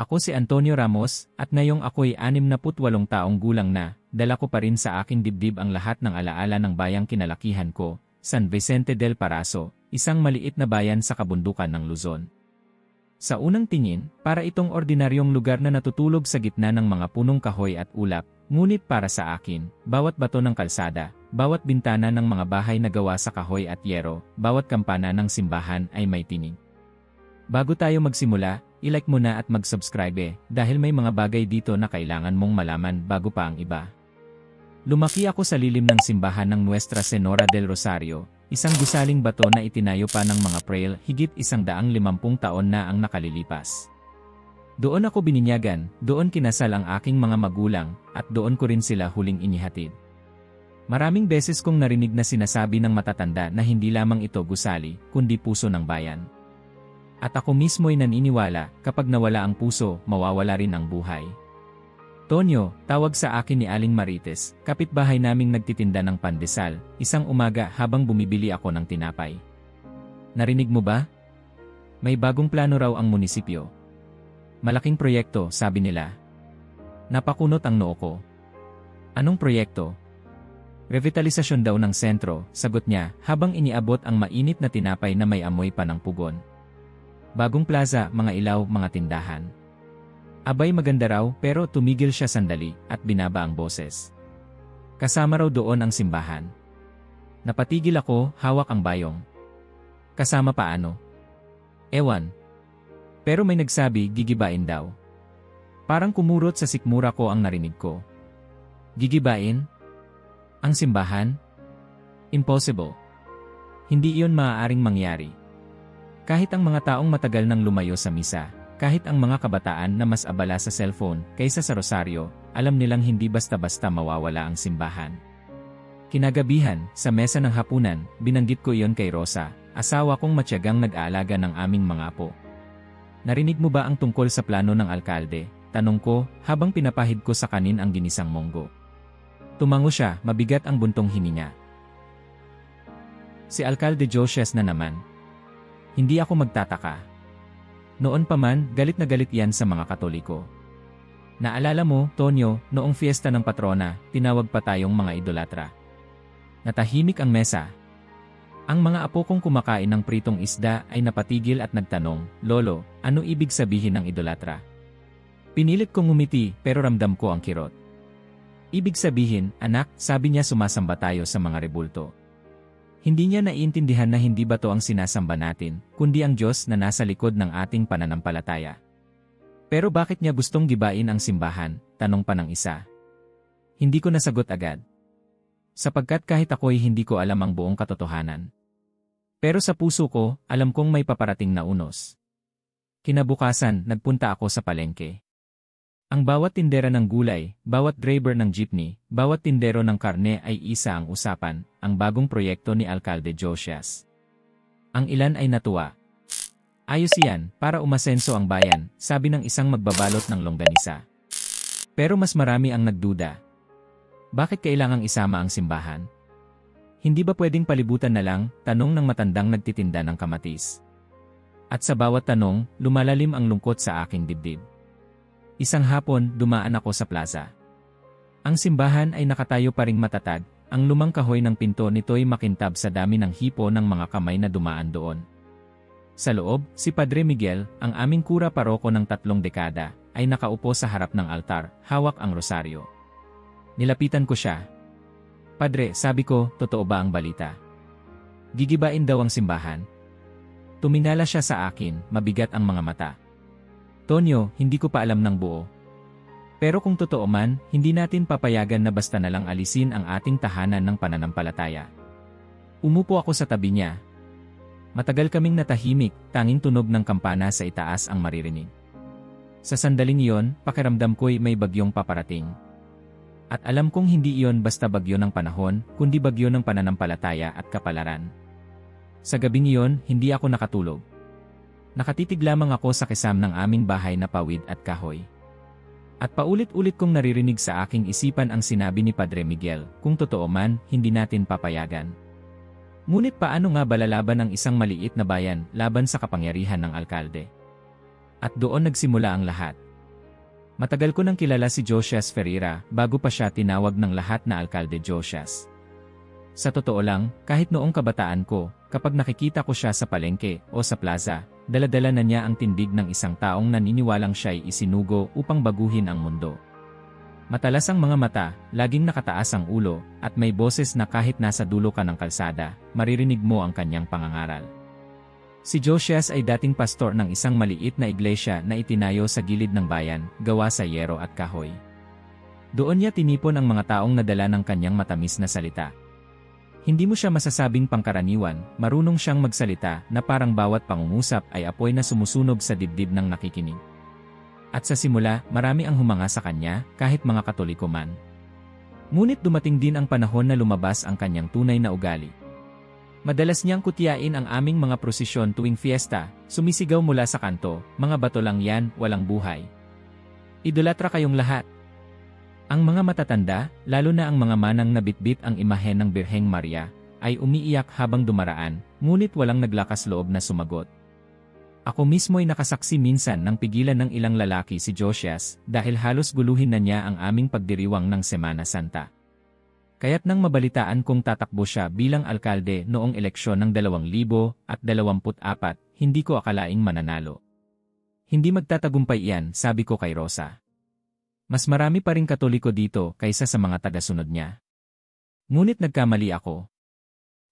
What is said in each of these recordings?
Ako si Antonio Ramos, at ngayong ako'y 68 taong gulang na, dala ko pa rin sa aking dibdib ang lahat ng alaala ng bayang kinalakihan ko, San Vicente del Paraso, isang maliit na bayan sa kabundukan ng Luzon. Sa unang tingin, para itong ordinaryong lugar na natutulog sa gitna ng mga punong kahoy at ulap, ngunit para sa akin, bawat bato ng kalsada, bawat bintana ng mga bahay na gawa sa kahoy at yero, bawat kampana ng simbahan ay may tinig. Bago tayo magsimula, i-like mo na at mag-subscribe dahil may mga bagay dito na kailangan mong malaman bago pa ang iba. Lumaki ako sa lilim ng simbahan ng Nuestra Senora del Rosario, isang gusaling bato na itinayo pa ng mga prail higit 150 taon na ang nakalilipas. Doon ako bininyagan, doon kinasal ang aking mga magulang, at doon ko rin sila huling inihatid. Maraming beses kong narinig na sinasabi ng matatanda na hindi lamang ito gusali, kundi puso ng bayan. At ako mismo'y naniniwala, kapag nawala ang puso, mawawala rin ang buhay. Tonyo, tawag sa akin ni Aling Marites, kapitbahay naming nagtitinda ng pandesal, isang umaga habang bumibili ako ng tinapay. Narinig mo ba? May bagong plano raw ang munisipyo. Malaking proyekto, sabi nila. Napakunot ang noo ko. Anong proyekto? Revitalisasyon daw ng sentro, sagot niya, habang iniabot ang mainit na tinapay na may amoy pa ng pugon. Bagong plaza, mga ilaw, mga tindahan. Abay maganda raw, pero tumigil siya sandali, at binaba ang boses. Kasama raw doon ang simbahan. Napatigil ako, hawak ang bayong. Kasama paano? Ewan. Pero may nagsabi, gigibain daw. Parang kumurot sa sikmura ko ang narinig ko. Gigibain? Ang simbahan? Impossible. Hindi iyon maaaring mangyari. Kahit ang mga taong matagal nang lumayo sa misa, kahit ang mga kabataan na mas abala sa cellphone kaysa sa rosaryo, alam nilang hindi basta-basta mawawala ang simbahan. Kinagabihan, sa mesa ng hapunan, binanggit ko iyon kay Rosa, asawa kong matyagang nag-aalaga ng aming mga apo. Narinig mo ba ang tungkol sa plano ng alkalde? Tanong ko, habang pinapahid ko sa kanin ang ginisang monggo. Tumango siya, mabigat ang buntong hininga. Si Alkalde Josias na naman. Hindi ako magtataka. Noon pa man, galit na galit yan sa mga Katoliko. Naalala mo, Tonyo, noong fiesta ng patrona, tinawag pa tayong mga idolatra. Natahimik ang mesa. Ang mga apo kong kumakain ng pritong isda ay napatigil at nagtanong, Lolo, ano ibig sabihin ng idolatra? Pinilit kong ngumiti, pero ramdam ko ang kirot. Ibig sabihin, anak, sabi niya sumasamba tayo sa mga rebulto. Hindi niya naiintindihan na hindi ba to ang sinasamba natin, kundi ang Diyos na nasa likod ng ating pananampalataya. Pero bakit niya gustong gibain ang simbahan? Tanong pa ng isa. Hindi ko nasagot agad. Sapagkat kahit ako'y hindi ko alam ang buong katotohanan. Pero sa puso ko, alam kong may paparating na unos. Kinabukasan, nagpunta ako sa palengke. Ang bawat tindera ng gulay, bawat driver ng jeepney, bawat tindero ng karne ay isa ang usapan, ang bagong proyekto ni Alkalde Josias. Ang ilan ay natuwa. Ayos yan, para umasenso ang bayan, sabi ng isang magbabalot ng longganisa. Pero mas marami ang nagduda. Bakit kailangang isama ang simbahan? Hindi ba pwedeng palibutan na lang, tanong ng matandang nagtitinda ng kamatis. At sa bawat tanong, lumalalim ang lungkot sa aking dibdib. Isang hapon, dumaan ako sa plaza. Ang simbahan ay nakatayo pa ring matatag, ang lumang kahoy ng pinto nito'y makintab sa dami ng hipo ng mga kamay na dumaan doon. Sa loob, si Padre Miguel, ang aming kura paroko ng 3 dekada, ay nakaupo sa harap ng altar, hawak ang rosaryo. Nilapitan ko siya. Padre, sabi ko, totoo ba ang balita? Gigibain daw ang simbahan. Tuminala siya sa akin, mabigat ang mga mata. Tonyo, hindi ko pa alam ng buo. Pero kung totoo man, hindi natin papayagan na basta na lang alisin ang ating tahanan ng pananampalataya. Umupo ako sa tabi niya. Matagal kaming natahimik, tanging tunog ng kampana sa itaas ang maririnig. Sa sandaling iyon, pakiramdam ko'y may bagyong paparating. At alam kong hindi iyon basta bagyo ng panahon, kundi bagyo ng pananampalataya at kapalaran. Sa gabing iyon, hindi ako nakatulog. Nakatitig lamang ako sa kisam ng aming bahay na pawid at kahoy. At paulit-ulit kong naririnig sa aking isipan ang sinabi ni Padre Miguel, kung totoo man, hindi natin papayagan. Ngunit paano nga ba lalaban ang isang maliit na bayan laban sa kapangyarihan ng alkalde? At doon nagsimula ang lahat. Matagal ko nang kilala si Josias Ferreira bago pa siya tinawag ng lahat na Alkalde Josias. Sa totoo lang, kahit noong kabataan ko, kapag nakikita ko siya sa palengke o sa plaza, dala-dala na niya ang tindig ng isang taong naniniwalang siya'y isinugo upang baguhin ang mundo. Matalas ang mga mata, laging nakataas ang ulo, at may boses na kahit nasa dulo ka ng kalsada, maririnig mo ang kanyang pangangaral. Si Josias ay dating pastor ng isang maliit na iglesia na itinayo sa gilid ng bayan, gawa sa yero at kahoy. Doon niya tinipon ang mga taong nadala ng kanyang matamis na salita. Hindi mo siya masasabing pangkaraniwan, marunong siyang magsalita na parang bawat pangungusap ay apoy na sumusunog sa dibdib ng nakikinig. At sa simula, marami ang humanga sa kanya, kahit mga Katoliko man. Ngunit dumating din ang panahon na lumabas ang kanyang tunay na ugali. Madalas niyang kutiyain ang aming mga prosesyon tuwing fiesta, sumisigaw mula sa kanto, "Mga bato lang yan, walang buhay. Idolatra kayong lahat." Ang mga matatanda, lalo na ang mga manang nabitbit ang imahen ng Birheng Maria, ay umiiyak habang dumaraan, ngunit walang naglakas loob na sumagot. Ako mismo ay nakasaksi minsan ng pigilan ng ilang lalaki si Josias dahil halos guluhin na niya ang aming pagdiriwang ng Semana Santa. Kaya't nang mabalitaan kong tatakbo siya bilang alkalde noong eleksyon ng 2024, hindi ko akalaing mananalo. Hindi magtatagumpay iyan, sabi ko kay Rosa. Mas marami pa ring Katoliko dito kaysa sa mga tagasunod niya. Ngunit nagkamali ako.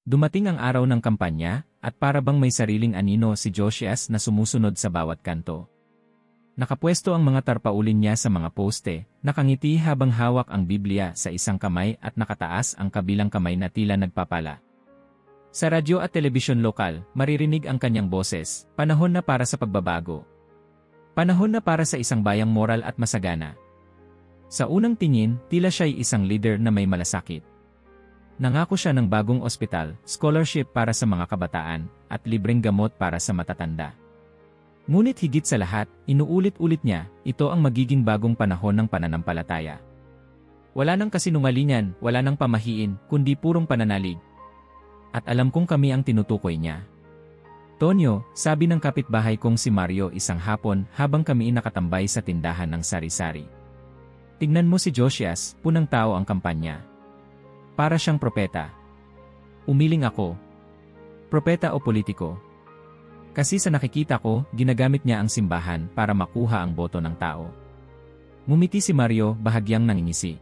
Dumating ang araw ng kampanya, at para bang may sariling anino si Josias na sumusunod sa bawat kanto. Nakapwesto ang mga tarpaulin niya sa mga poste, nakangiti habang hawak ang Biblia sa isang kamay at nakataas ang kabilang kamay na tila nagpapala. Sa radyo at telebisyon lokal, maririnig ang kanyang boses, "Panahon na para sa pagbabago. Panahon na para sa isang bayang moral at masagana." Sa unang tingin, tila siya'y isang leader na may malasakit. Nangako siya ng bagong ospital, scholarship para sa mga kabataan, at libreng gamot para sa matatanda. Ngunit higit sa lahat, inuulit-ulit niya, ito ang magiging bagong panahon ng pananampalataya. Wala nang kasinungalingan, wala nang pamahiin, kundi purong pananalig. At alam kong kami ang tinutukoy niya. "Tonyo," sabi ng kapitbahay kong si Mario isang hapon habang kami nakatambay sa tindahan ng sari-sari. "Tignan mo si Josias, punang tao ang kampanya. Para siyang propeta." Umiling ako. Propeta o politiko? Kasi sa nakikita ko, ginagamit niya ang simbahan para makuha ang boto ng tao. Ngumiti si Mario, bahagyang nangingisi.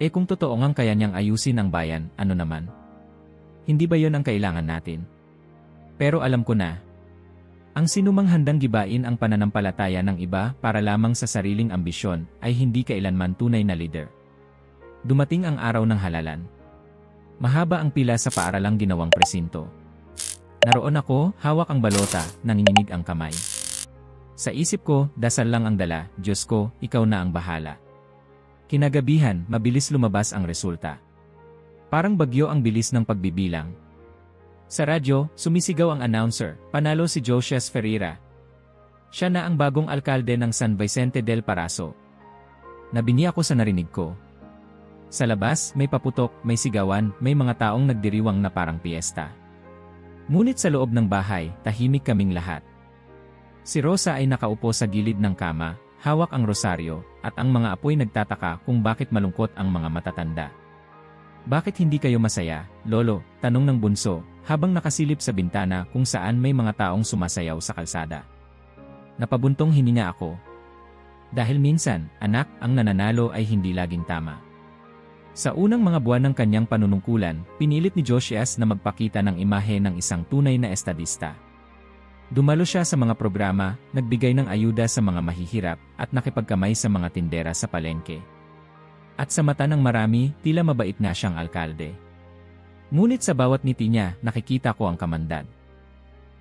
Kung totoo ngang kaya niyang ayusin ang bayan, ano naman? Hindi ba yon ang kailangan natin? Pero alam ko na. Ang sinumang handang gibain ang pananampalataya ng iba para lamang sa sariling ambisyon ay hindi kailanman tunay na leader. Dumating ang araw ng halalan. Mahaba ang pila sa paaralang ginawang presinto. Naroon ako, hawak ang balota, nanginginig ang kamay. Sa isip ko, dasal lang ang dala, "Diyos ko, ikaw na ang bahala." Kinagabihan, mabilis lumabas ang resulta. Parang bagyo ang bilis ng pagbibilang. Sa radyo, sumisigaw ang announcer, "Panalo si Josias Ferreira. Siya na ang bagong alkalde ng San Vicente del Paraso." Nabini ako sa narinig ko. Sa labas, may paputok, may sigawan, may mga taong nagdiriwang na parang piyesta. Ngunit sa loob ng bahay, tahimik kaming lahat. Si Rosa ay nakaupo sa gilid ng kama, hawak ang rosaryo, at ang mga apoy nagtataka kung bakit malungkot ang mga matatanda. "Bakit hindi kayo masaya, Lolo?" tanong ng bunso, habang nakasilip sa bintana kung saan may mga taong sumasayaw sa kalsada. Napabuntong hininga ako. Dahil minsan, anak, ang nananalo ay hindi laging tama. Sa unang mga buwan ng kanyang panunungkulan, pinilit ni Josias na magpakita ng imahe ng isang tunay na estadista. Dumalo siya sa mga programa, nagbigay ng ayuda sa mga mahihirap, at nakipagkamay sa mga tindera sa palengke. At sa mata ng marami, tila mabait nga siyang alkalde. Ngunit sa bawat ngiti niya, nakikita ko ang kamandag.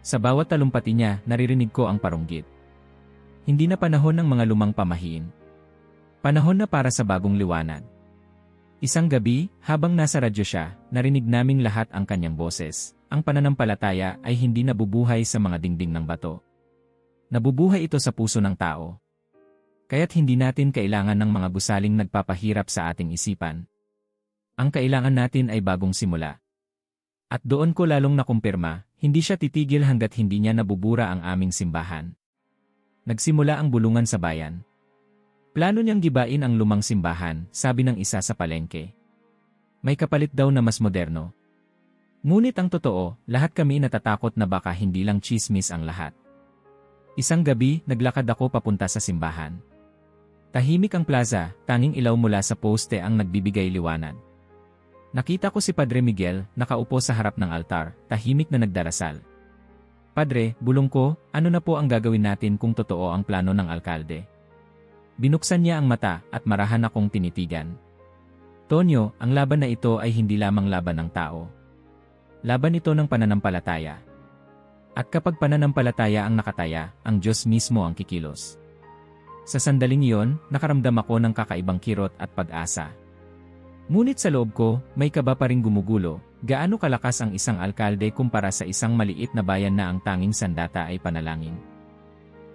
Sa bawat talumpati niya, naririnig ko ang parunggit. Hindi na panahon ng mga lumang pamahiin. Panahon na para sa bagong liwanag. Isang gabi, habang nasa radyo siya, narinig naming lahat ang kanyang boses. Ang pananampalataya ay hindi nabubuhay sa mga dingding ng bato. Nabubuhay ito sa puso ng tao. Kaya't hindi natin kailangan ng mga gusaling nagpapahirap sa ating isipan. Ang kailangan natin ay bagong simula. At doon ko lalong nakumpirma, hindi siya titigil hanggat hindi niya nabubura ang aming simbahan. Nagsimula ang bulungan sa bayan. Plano niyang gibain ang lumang simbahan, sabi ng isa sa palengke. May kapalit daw na mas moderno. Ngunit ang totoo, lahat kami natatakot na baka hindi lang chismis ang lahat. Isang gabi, naglakad ako papunta sa simbahan. Tahimik ang plaza, tanging ilaw mula sa poste ang nagbibigay liwanag. Nakita ko si Padre Miguel, nakaupo sa harap ng altar, tahimik na nagdarasal. Padre, bulong ko, ano na po ang gagawin natin kung totoo ang plano ng alkalde? Binuksan niya ang mata at marahan akong tinitigan. Tonyo, ang laban na ito ay hindi lamang laban ng tao. Laban ito ng pananampalataya. At kapag pananampalataya ang nakataya, ang Diyos mismo ang kikilos. Sa sandaling iyon, nakaramdam ako ng kakaibang kirot at pag-asa. Ngunit sa loob ko, may kaba pa ring gumugulo, gaano kalakas ang isang alkalde kumpara sa isang maliit na bayan na ang tanging sandata ay panalangin.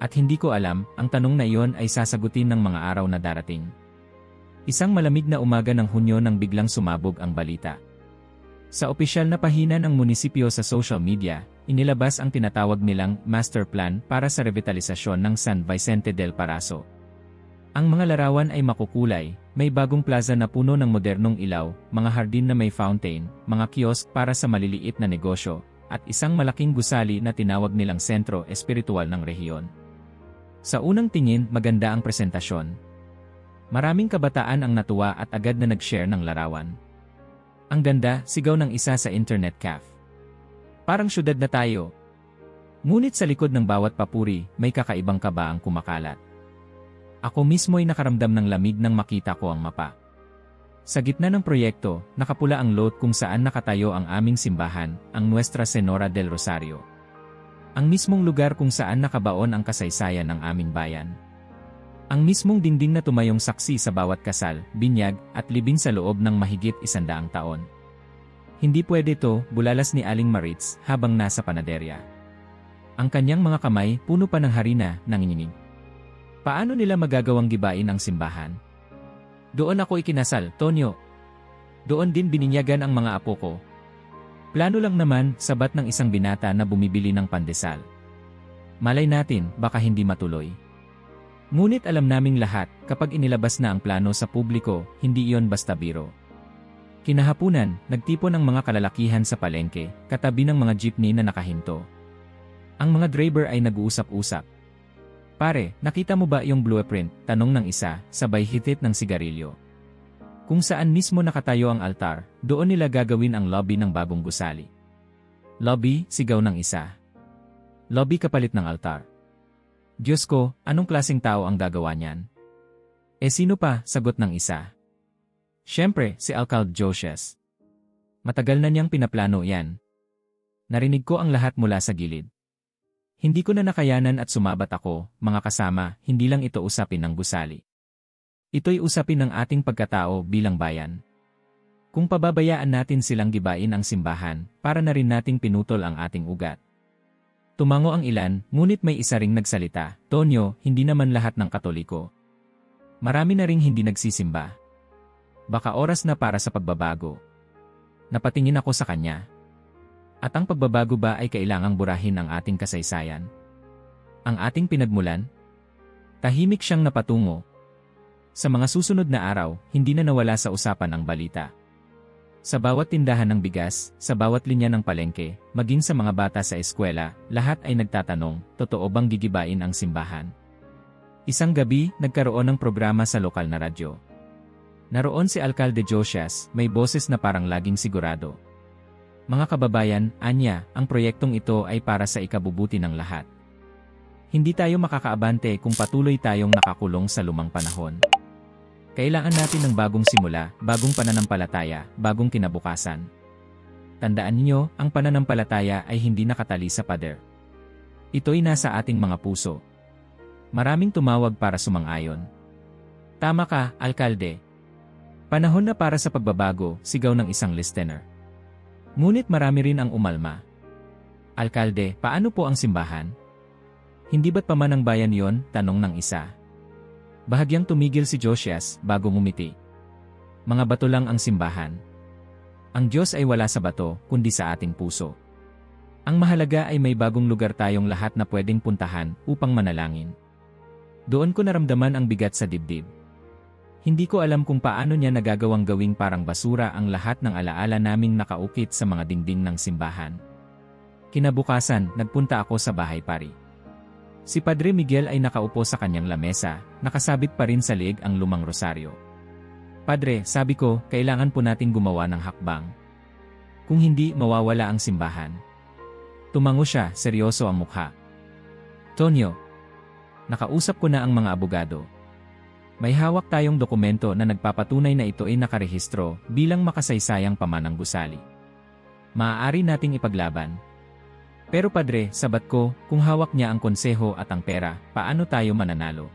At hindi ko alam, ang tanong na iyon ay sasagutin ng mga araw na darating. Isang malamig na umaga ng Hunyo nang biglang sumabog ang balita. Sa opisyal na pahina ng munisipyo sa social media, inilabas ang tinatawag nilang master plan para sa revitalisasyon ng San Vicente del Paraso. Ang mga larawan ay makukulay, may bagong plaza na puno ng modernong ilaw, mga hardin na may fountain, mga kiosk para sa maliliit na negosyo, at isang malaking gusali na tinawag nilang sentro espiritual ng rehiyon. Sa unang tingin, maganda ang presentasyon. Maraming kabataan ang natuwa at agad na nag-share ng larawan. Ang ganda, sigaw ng isa sa internet cafe. Parang syudad na tayo. Ngunit sa likod ng bawat papuri, may kakaibang kaba ang kumakalat. Ako mismo ay nakaramdam ng lamig nang makita ko ang mapa. Sa gitna ng proyekto, nakapula ang lot kung saan nakatayo ang aming simbahan, ang Nuestra Senora del Rosario. Ang mismong lugar kung saan nakabaon ang kasaysayan ng aming bayan. Ang mismong dingding na tumayong saksi sa bawat kasal, binyag, at libing sa loob ng mahigit 100 taon. Hindi pwede ito, bulalas ni Aling Maritz habang nasa panaderya. Ang kanyang mga kamay, puno pa ng harina, nanginginig. Paano nila magagawang gibain ang simbahan? Doon ako ikinasal, Tonyo. Doon din bininyagan ang mga apo ko. Plano lang naman, sabat ng isang binata na bumibili ng pandesal. Malay natin, baka hindi matuloy. Ngunit alam naming lahat, kapag inilabas na ang plano sa publiko, hindi iyon basta biro. Kinahapunan, nagtipon ang mga kalalakihan sa palengke, katabi ng mga jeepney na nakahinto. Ang mga driver ay nag-uusap-usap. Pare, nakita mo ba yung blueprint? Tanong ng isa, sabay hitit ng sigarilyo. Kung saan mismo nakatayo ang altar, doon nila gagawin ang lobby ng bagong gusali. Lobby, sigaw ng isa. Lobby kapalit ng altar. Diyos ko, anong klaseng tao ang gagawa niyan? Sino pa? Sagot ng isa. Siyempre, si Alcalde Josias. Matagal na niyang pinaplano yan. Narinig ko ang lahat mula sa gilid. Hindi ko na nakayanan at sumabat ako, mga kasama, hindi lang ito usapin ng gusali. Ito'y usapin ng ating pagkatao bilang bayan. Kung pababayaan natin silang gibain ang simbahan, para na rin nating pinutol ang ating ugat. Tumango ang ilan, ngunit may isa ring nagsalita, Tonyo, hindi naman lahat ng Katoliko. Marami na ring hindi nagsisimba. Baka oras na para sa pagbabago. Napatingin ako sa kanya. At ang pagbabago ba ay kailangang burahin ang ating kasaysayan? Ang ating pinagmulan? Tahimik siyang napatungo. Sa mga susunod na araw, hindi na nawala sa usapan ang balita. Sa bawat tindahan ng bigas, sa bawat linya ng palengke, maging sa mga bata sa eskwela, lahat ay nagtatanong, totoo bang gigibain ang simbahan? Isang gabi, nagkaroon ng programa sa lokal na radyo. Naroon si Alcalde Josias, may boses na parang laging sigurado. Mga kababayan, anya, ang proyektong ito ay para sa ikabubuti ng lahat. Hindi tayo makakaabante kung patuloy tayong nakakulong sa lumang panahon. Kailangan natin ng bagong simula, bagong pananampalataya, bagong kinabukasan. Tandaan niyo, ang pananampalataya ay hindi nakatali sa pader. Ito'y nasa ating mga puso. Maraming tumawag para sumang-ayon. Tama ka, Alkalde. Panahon na para sa pagbabago, sigaw ng isang listener. Ngunit marami rin ang umalma. Alkalde, paano po ang simbahan? Hindi ba't paman ng bayan yon? Tanong ng isa. Bahagyang tumigil si Josias bago ngumiti. Mga bato lang ang simbahan. Ang Diyos ay wala sa bato, kundi sa ating puso. Ang mahalaga ay may bagong lugar tayong lahat na pwedeng puntahan upang manalangin. Doon ko naramdaman ang bigat sa dibdib. Hindi ko alam kung paano niya nagagawang gawing parang basura ang lahat ng alaala naming nakaukit sa mga dingding ng simbahan. Kinabukasan, nagpunta ako sa bahay pari. Si Padre Miguel ay nakaupo sa kanyang lamesa, nakasabit pa rin sa liig ang lumang rosaryo. Padre, sabi ko, kailangan po nating gumawa ng hakbang. Kung hindi, mawawala ang simbahan. Tumango siya, seryoso ang mukha. Tonyo, nakausap ko na ang mga abogado. May hawak tayong dokumento na nagpapatunay na ito ay nakarehistro bilang makasaysayang pamanang gusali. Maaari nating ipaglaban. Pero padre, sabat ko, kung hawak niya ang konseho at ang pera, paano tayo mananalo?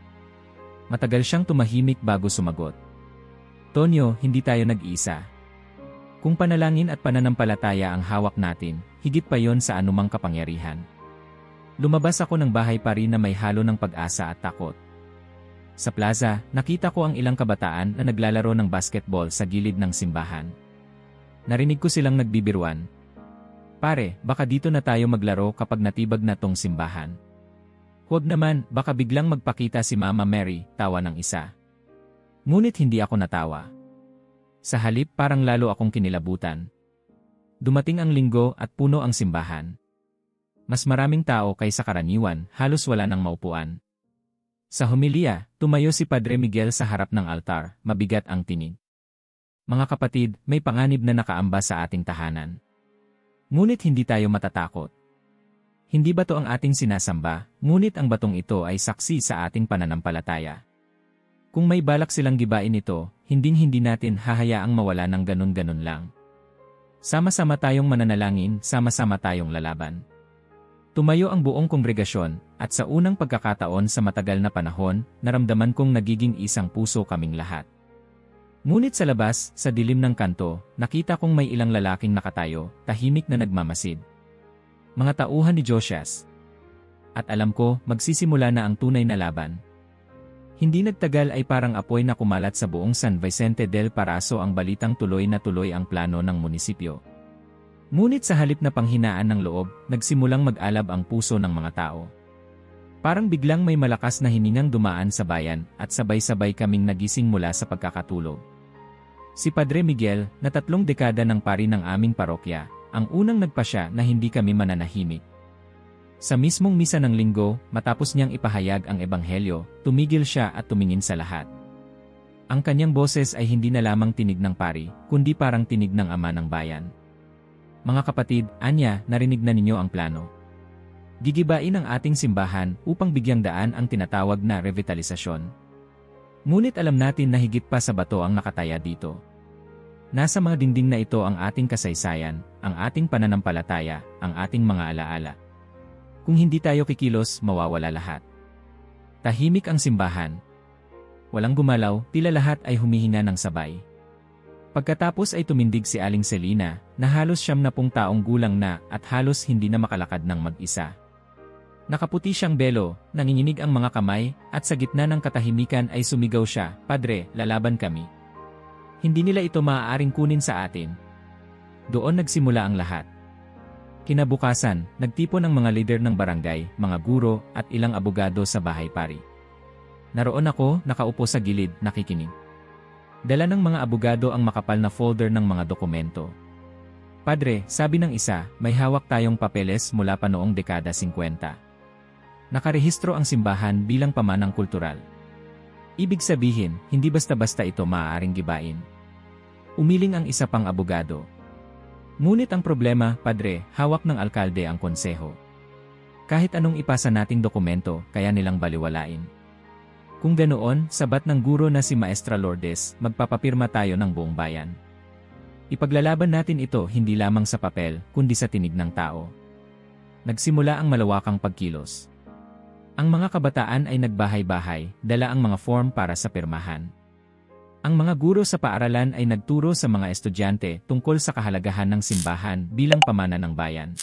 Matagal siyang tumahimik bago sumagot. Tonyo, hindi tayo nag-iisa. Kung panalangin at pananampalataya ang hawak natin, higit pa yon sa anumang kapangyarihan. Lumabas ako ng bahay pari na may halo ng pag-asa at takot. Sa plaza, nakita ko ang ilang kabataan na naglalaro ng basketball sa gilid ng simbahan. Narinig ko silang nagbibiruan. Pare, baka dito na tayo maglaro kapag natibag na tong simbahan. Huwag naman, baka biglang magpakita si Mama Mary, tawa ng isa. Ngunit hindi ako natawa. Sa halip, parang lalo akong kinilabutan. Dumating ang linggo at puno ang simbahan. Mas maraming tao kaysa karaniwan, halos wala nang maupuan. Sa homilya, tumayo si Padre Miguel sa harap ng altar, mabigat ang tinig. Mga kapatid, may panganib na nakaamba sa ating tahanan. Ngunit hindi tayo matatakot. Hindi bato ang ating sinasamba, ngunit ang batong ito ay saksi sa ating pananampalataya. Kung may balak silang gibain ito, hinding-hindi natin hahayaang mawala ng ganun-ganun lang. Sama-sama tayong mananalangin, sama-sama tayong lalaban. Tumayo ang buong kongregasyon, at sa unang pagkakataon sa matagal na panahon, naramdaman kong nagiging isang puso kaming lahat. Ngunit sa labas, sa dilim ng kanto, nakita kong may ilang lalaking nakatayo, tahimik na nagmamasid. Mga tauhan ni Josias. At alam ko, magsisimula na ang tunay na laban. Hindi nagtagal ay parang apoy na kumalat sa buong San Vicente del Paraso ang balitang tuloy na tuloy ang plano ng munisipyo. Ngunit sa halip na panghinaan ng loob, nagsimulang mag-alab ang puso ng mga tao. Parang biglang may malakas na hiningang dumaan sa bayan at sabay-sabay kaming nagising mula sa pagkakatulog. Si Padre Miguel, na 3 dekada ng pari ng aming parokya, ang unang nagpasya na hindi kami mananahimik. Sa mismong misa ng linggo, matapos niyang ipahayag ang ebanghelyo, tumigil siya at tumingin sa lahat. Ang kanyang boses ay hindi na lamang tinig ng pari, kundi parang tinig ng ama ng bayan. Mga kapatid, anya, narinig na ninyo ang plano. Gigibain ang ating simbahan upang bigyang daan ang tinatawag na revitalisasyon. Ngunit alam natin na higit pa sa bato ang nakataya dito. Nasa mga dingding na ito ang ating kasaysayan, ang ating pananampalataya, ang ating mga alaala. Kung hindi tayo kikilos, mawawala lahat. Tahimik ang simbahan. Walang gumalaw, tila lahat ay humihinga ng sabay. Pagkatapos ay tumindig si Aling Selina, na halos 70 taong gulang na at halos hindi na makalakad ng mag-isa. Nakaputi siyang belo, nanginginig ang mga kamay, at sa gitna ng katahimikan ay sumigaw siya, "Padre, lalaban kami. Hindi nila ito maaaring kunin sa atin." Doon nagsimula ang lahat. Kinabukasan, nagtipon ang mga lider ng barangay, mga guro, at ilang abogado sa bahay pari. Naroon ako, nakaupo sa gilid, nakikinig. Dala ng mga abogado ang makapal na folder ng mga dokumento. "Padre," sabi ng isa, "may hawak tayong papeles mula pa noong dekada 50. Nakarehistro ang simbahan bilang pamanang kultural. Ibig sabihin, hindi basta-basta ito maaaring gibain." Umiling ang isa pang abogado. "Ngunit ang problema, Padre, hawak ng alkalde ang konseho. Kahit anong ipasa nating dokumento, kaya nilang baliwalain. Kung ganoon, sabat ng guro na si Maestra Lourdes, magpapapirma tayo ng buong bayan. Ipaglalaban natin ito hindi lamang sa papel, kundi sa tinig ng tao." Nagsimula ang malawakang pagkilos. Ang mga kabataan ay nagbahay-bahay, dala ang mga form para sa pirmahan. Ang mga guro sa paaralan ay nagturo sa mga estudyante tungkol sa kahalagahan ng simbahan bilang pamana ng bayan.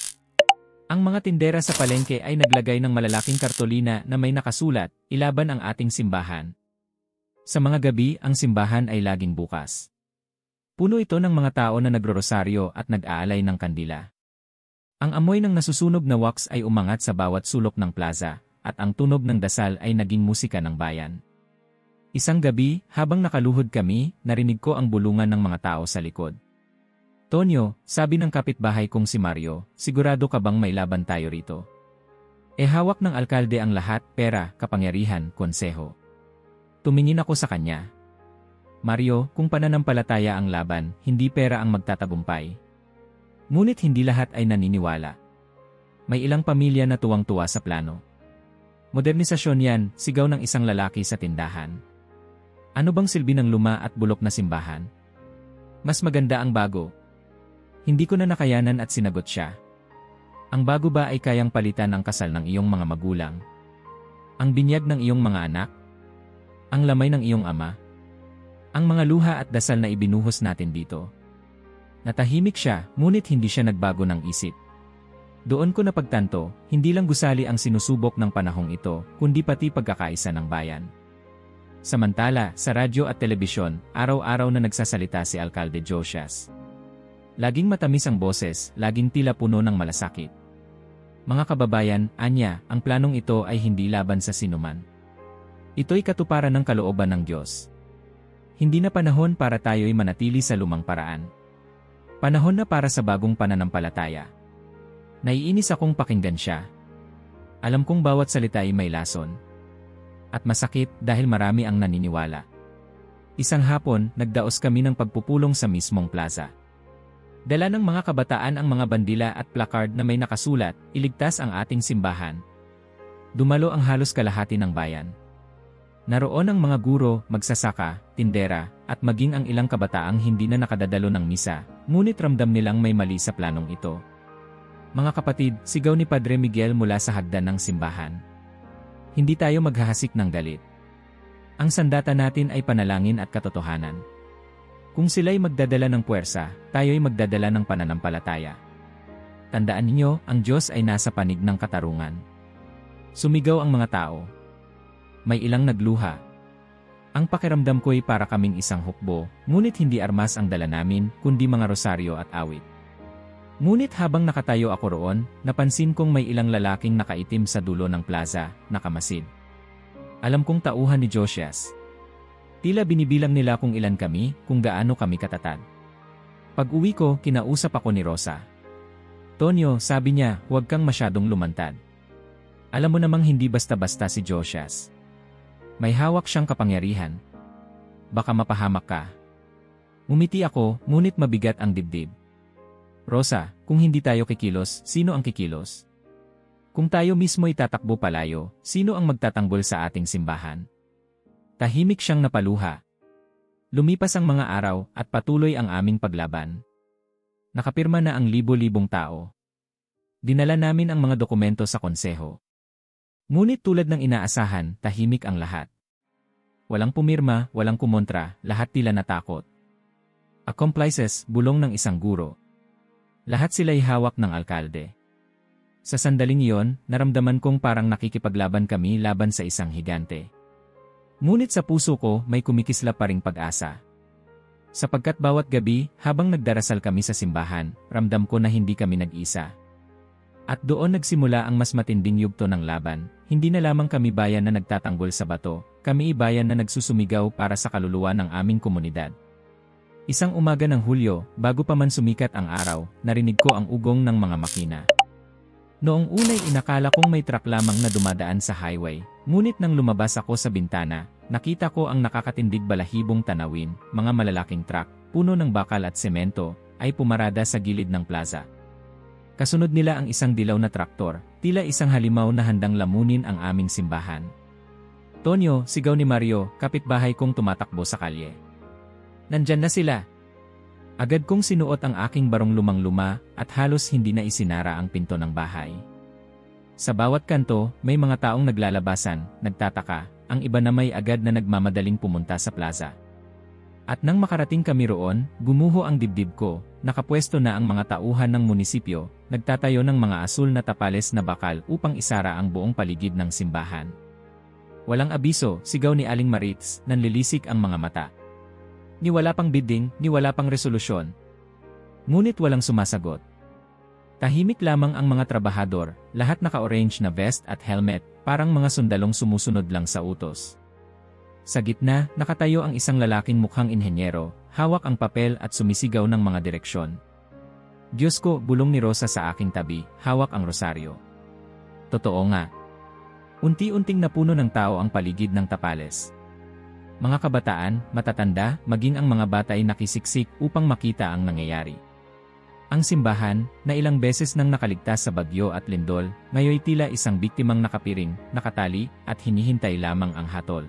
Ang mga tindera sa palengke ay naglagay ng malalaking kartolina na may nakasulat, "Ilaban ang ating simbahan." Sa mga gabi, ang simbahan ay laging bukas. Puno ito ng mga tao na nagrorosaryo at nag-aalay ng kandila. Ang amoy ng nasusunog na wax ay umangat sa bawat sulok ng plaza, at ang tunog ng dasal ay naging musika ng bayan. Isang gabi, habang nakaluhod kami, narinig ko ang bulungan ng mga tao sa likod. Tonyo, sabi ng kapitbahay kong si Mario, sigurado ka bang may laban tayo rito? Hawak ng alkalde ang lahat, pera, kapangyarihan, konseho. Tumingin ako sa kanya. Mario, kung pananampalataya ang laban, hindi pera ang magtatagumpay. Ngunit hindi lahat ay naniniwala. May ilang pamilya na tuwang-tuwa sa plano. Modernisasyon yan, sigaw ng isang lalaki sa tindahan. Ano bang silbi ng luma at bulok na simbahan? Mas maganda ang bago. Hindi ko na nakayanan at sinagot siya. Ang bago ba ay kayang palitan ang kasal ng iyong mga magulang? Ang binyag ng iyong mga anak? Ang lamay ng iyong ama? Ang mga luha at dasal na ibinuhos natin dito? Natahimik siya, ngunit hindi siya nagbago ng isip. Doon ko napagtanto, hindi lang gusali ang sinusubok ng panahong ito, kundi pati pagkakaisa ng bayan. Samantala, sa radyo at telebisyon, araw-araw na nagsasalita si Alkalde Josias. Laging matamis ang boses, laging tila puno ng malasakit. Mga kababayan, anya, ang planong ito ay hindi laban sa sinuman. Ito'y katuparan ng kalooban ng Diyos. Hindi na panahon para tayo'y manatili sa lumang paraan. Panahon na para sa bagong pananampalataya. Naiinis akong pakinggan siya. Alam kong bawat salita ay may lason. At masakit dahil marami ang naniniwala. Isang hapon, nagdaos kami ng pagpupulong sa mismong plaza. Dala ng mga kabataan ang mga bandila at placard na may nakasulat, "Iligtas ang ating simbahan." Dumalo ang halos kalahati ng bayan. Naroon ang mga guro, magsasaka, tindera, at maging ang ilang kabataang hindi na nakadadalo ng misa, ngunit ramdam nilang may mali sa planong ito. Mga kapatid, sigaw ni Padre Miguel mula sa hagdan ng simbahan. Hindi tayo maghahasik ng galit. Ang sandata natin ay panalangin at katotohanan. Kung sila'y magdadala ng puwersa, tayo'y magdadala ng pananampalataya. Tandaan ninyo, ang Diyos ay nasa panig ng katarungan. Sumigaw ang mga tao. May ilang nagluha. Ang pakiramdam ko'y para kaming isang hukbo, ngunit hindi armas ang dala namin, kundi mga rosaryo at awit. Ngunit habang nakatayo ako roon, napansin kong may ilang lalaking nakaitim sa dulo ng plaza, nakamasid. Alam kong tauhan ni Josias. Tila binibilang nila kung ilan kami, kung gaano kami katatag. Pag-uwi ko, kinausap ako ni Rosa. Tonyo, sabi niya, huwag kang masyadong lumantad. Alam mo namang hindi basta-basta si Josias. May hawak siyang kapangyarihan. Baka mapahamak ka. Ngumiti ako, ngunit mabigat ang dibdib. Rosa, kung hindi tayo kikilos, sino ang kikilos? Kung tayo mismo itatakbo palayo, sino ang magtatanggol sa ating simbahan? Tahimik siyang napaluha. Lumipas ang mga araw at patuloy ang aming paglaban. Nakapirma na ang libo-libong tao. Dinala namin ang mga dokumento sa konseho. Ngunit tulad ng inaasahan, tahimik ang lahat. Walang pumirma, walang kumontra, lahat tila natakot. Accomplices, bulong ng isang guro. Lahat sila'y hawak ng alkalde. Sa sandaling iyon, naramdaman kong parang nakikipaglaban kami laban sa isang higante. Ngunit sa puso ko, may kumikisla pa ring pag-asa. Sapagkat bawat gabi, habang nagdarasal kami sa simbahan, ramdam ko na hindi kami nag-isa. At doon nagsimula ang mas matinding yugto ng laban, hindi na lamang kami bayan na nagtatanggol sa bato, kami bayan na nagsusumigaw para sa kaluluwa ng aming komunidad. Isang umaga ng Hulyo, bago pa man sumikat ang araw, narinig ko ang ugong ng mga makina. Noong unay inakala kong may truck lamang na dumadaan sa highway, ngunit nang lumabas ako sa bintana, nakita ko ang nakakatindig balahibong tanawin, mga malalaking truck, puno ng bakal at semento, ay pumarada sa gilid ng plaza. Kasunod nila ang isang dilaw na traktor, tila isang halimaw na handang lamunin ang aming simbahan. Tonyo, sigaw ni Mario, kapitbahay kong tumatakbo sa kalye. Nandyan na sila. Agad kong sinuot ang aking barong lumang-luma at halos hindi na isinara ang pinto ng bahay. Sa bawat kanto, may mga taong naglalabasan, nagtataka, ang iba na may agad na nagmamadaling pumunta sa plaza. At nang makarating kami roon, gumuho ang dibdib ko, nakapwesto na ang mga tauhan ng munisipyo, nagtatayo ng mga asul na tapales na bakal upang isara ang buong paligid ng simbahan. Walang abiso, sigaw ni Aling Maritz, nanlilisik ang mga mata. Ni wala pang bidding, ni wala pang resolusyon. Ngunit walang sumasagot. Tahimik lamang ang mga trabahador, lahat naka-orange na vest at helmet, parang mga sundalong sumusunod lang sa utos. Sa gitna, nakatayo ang isang lalaking mukhang inhenyero, hawak ang papel at sumisigaw ng mga direksyon. Diyos ko, bulong ni Rosa sa aking tabi, hawak ang rosaryo. Totoo nga. Unti-unting napuno ng tao ang paligid ng Tapales. Mga kabataan, matatanda, maging ang mga bata ay nakisiksik upang makita ang nangyayari. Ang simbahan, na ilang beses nang nakaligtas sa bagyo at lindol, ngayoy tila isang biktimang nakapiring, nakatali, at hinihintay lamang ang hatol.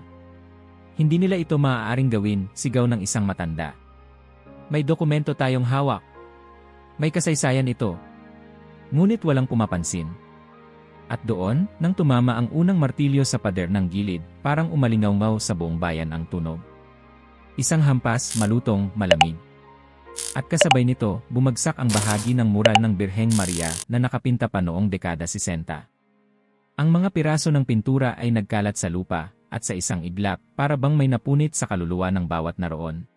Hindi nila ito maaaring gawin, sigaw ng isang matanda. May dokumento tayong hawak. May kasaysayan ito. Ngunit walang pumapansin. At doon, nang tumama ang unang martilyo sa pader ng gilid, parang umalingaw-ngaw sa buong bayan ang tunog. Isang hampas, malutong, malamig. At kasabay nito, bumagsak ang bahagi ng mural ng Birheng Maria na nakapinta pa noong dekada 60. Ang mga piraso ng pintura ay nagkalat sa lupa, at sa isang iglap, para bang may napunit sa kaluluwa ng bawat naroon.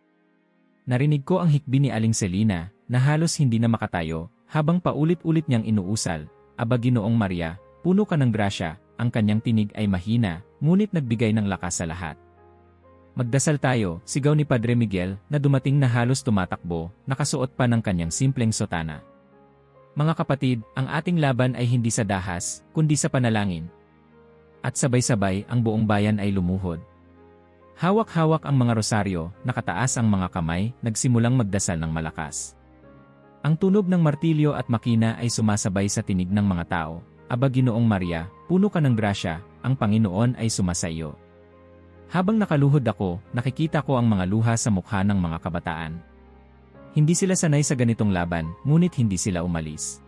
Narinig ko ang hikbi ni Aling Selina, na halos hindi na makatayo, habang paulit-ulit niyang inuusal, "Aba Ginoong Maria, puno ka ng grasya." Ang kanyang tinig ay mahina, ngunit nagbigay ng lakas sa lahat. "Magdasal tayo," sigaw ni Padre Miguel na dumating na halos tumatakbo, nakasuot pa ng kanyang simpleng sotana. "Mga kapatid, ang ating laban ay hindi sa dahas, kundi sa panalangin." At sabay-sabay ang buong bayan ay lumuhod. Hawak-hawak ang mga rosaryo, nakataas ang mga kamay, nagsimulang magdasal ng malakas. Ang tunog ng martilyo at makina ay sumasabay sa tinig ng mga tao. "Aba Ginoong Maria, puno ka ng grasya, ang Panginoon ay sumasa iyo." Habang nakaluhod ako, nakikita ko ang mga luha sa mukha ng mga kabataan. Hindi sila sanay sa ganitong laban, ngunit hindi sila umalis.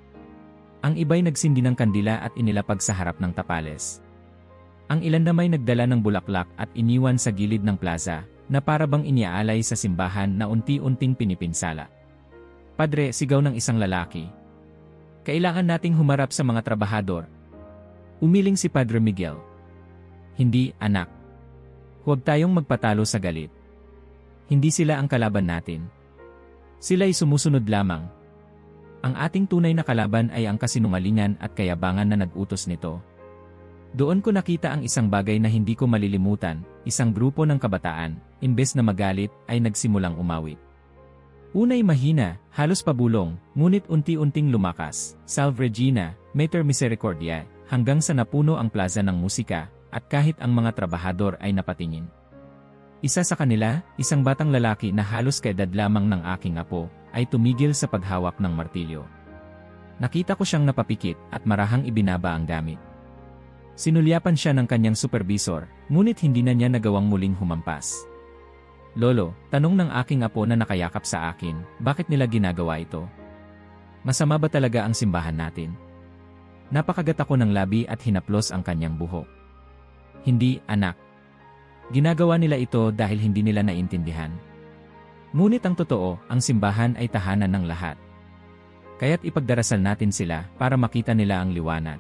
Ang iba'y nagsindi ng kandila at inilapag sa harap ng Tapales. Ang ilan namay nagdala ng bulaklak at iniwan sa gilid ng plaza, na para bang iniaalay sa simbahan na unti-unting pinipinsala. "Padre," sigaw ng isang lalaki. "Kailangan nating humarap sa mga trabahador." Umiling si Padre Miguel. "Hindi, anak. Huwag tayong magpatalo sa galit. Hindi sila ang kalaban natin. Sila'y sumusunod lamang. Ang ating tunay na kalaban ay ang kasinungalingan at kayabangan na nag-utos nito." Doon ko nakita ang isang bagay na hindi ko malilimutan, isang grupo ng kabataan, imbes na magalit, ay nagsimulang umawit. Unay mahina, halos pabulong, ngunit unti-unting lumakas, "Salve Regina, Mater Misericordia," hanggang sa napuno ang plaza ng musika, at kahit ang mga trabahador ay napatingin. Isa sa kanila, isang batang lalaki na halos kaedad lamang ng aking apo, ay tumigil sa paghawak ng martilyo. Nakita ko siyang napapikit at marahang ibinaba ang gamit. Sinulyapan siya ng kanyang supervisor, ngunit hindi na niya nagawang muling humampas. "Lolo," tanong ng aking apo na nakayakap sa akin, "bakit nila ginagawa ito? Masama ba talaga ang simbahan natin?" Napakagat ako ng labi at hinaplos ang kanyang buhok. "Hindi, anak. Ginagawa nila ito dahil hindi nila naintindihan. Ngunit ang totoo, ang simbahan ay tahanan ng lahat. Kaya't ipagdarasal natin sila para makita nila ang liwanag."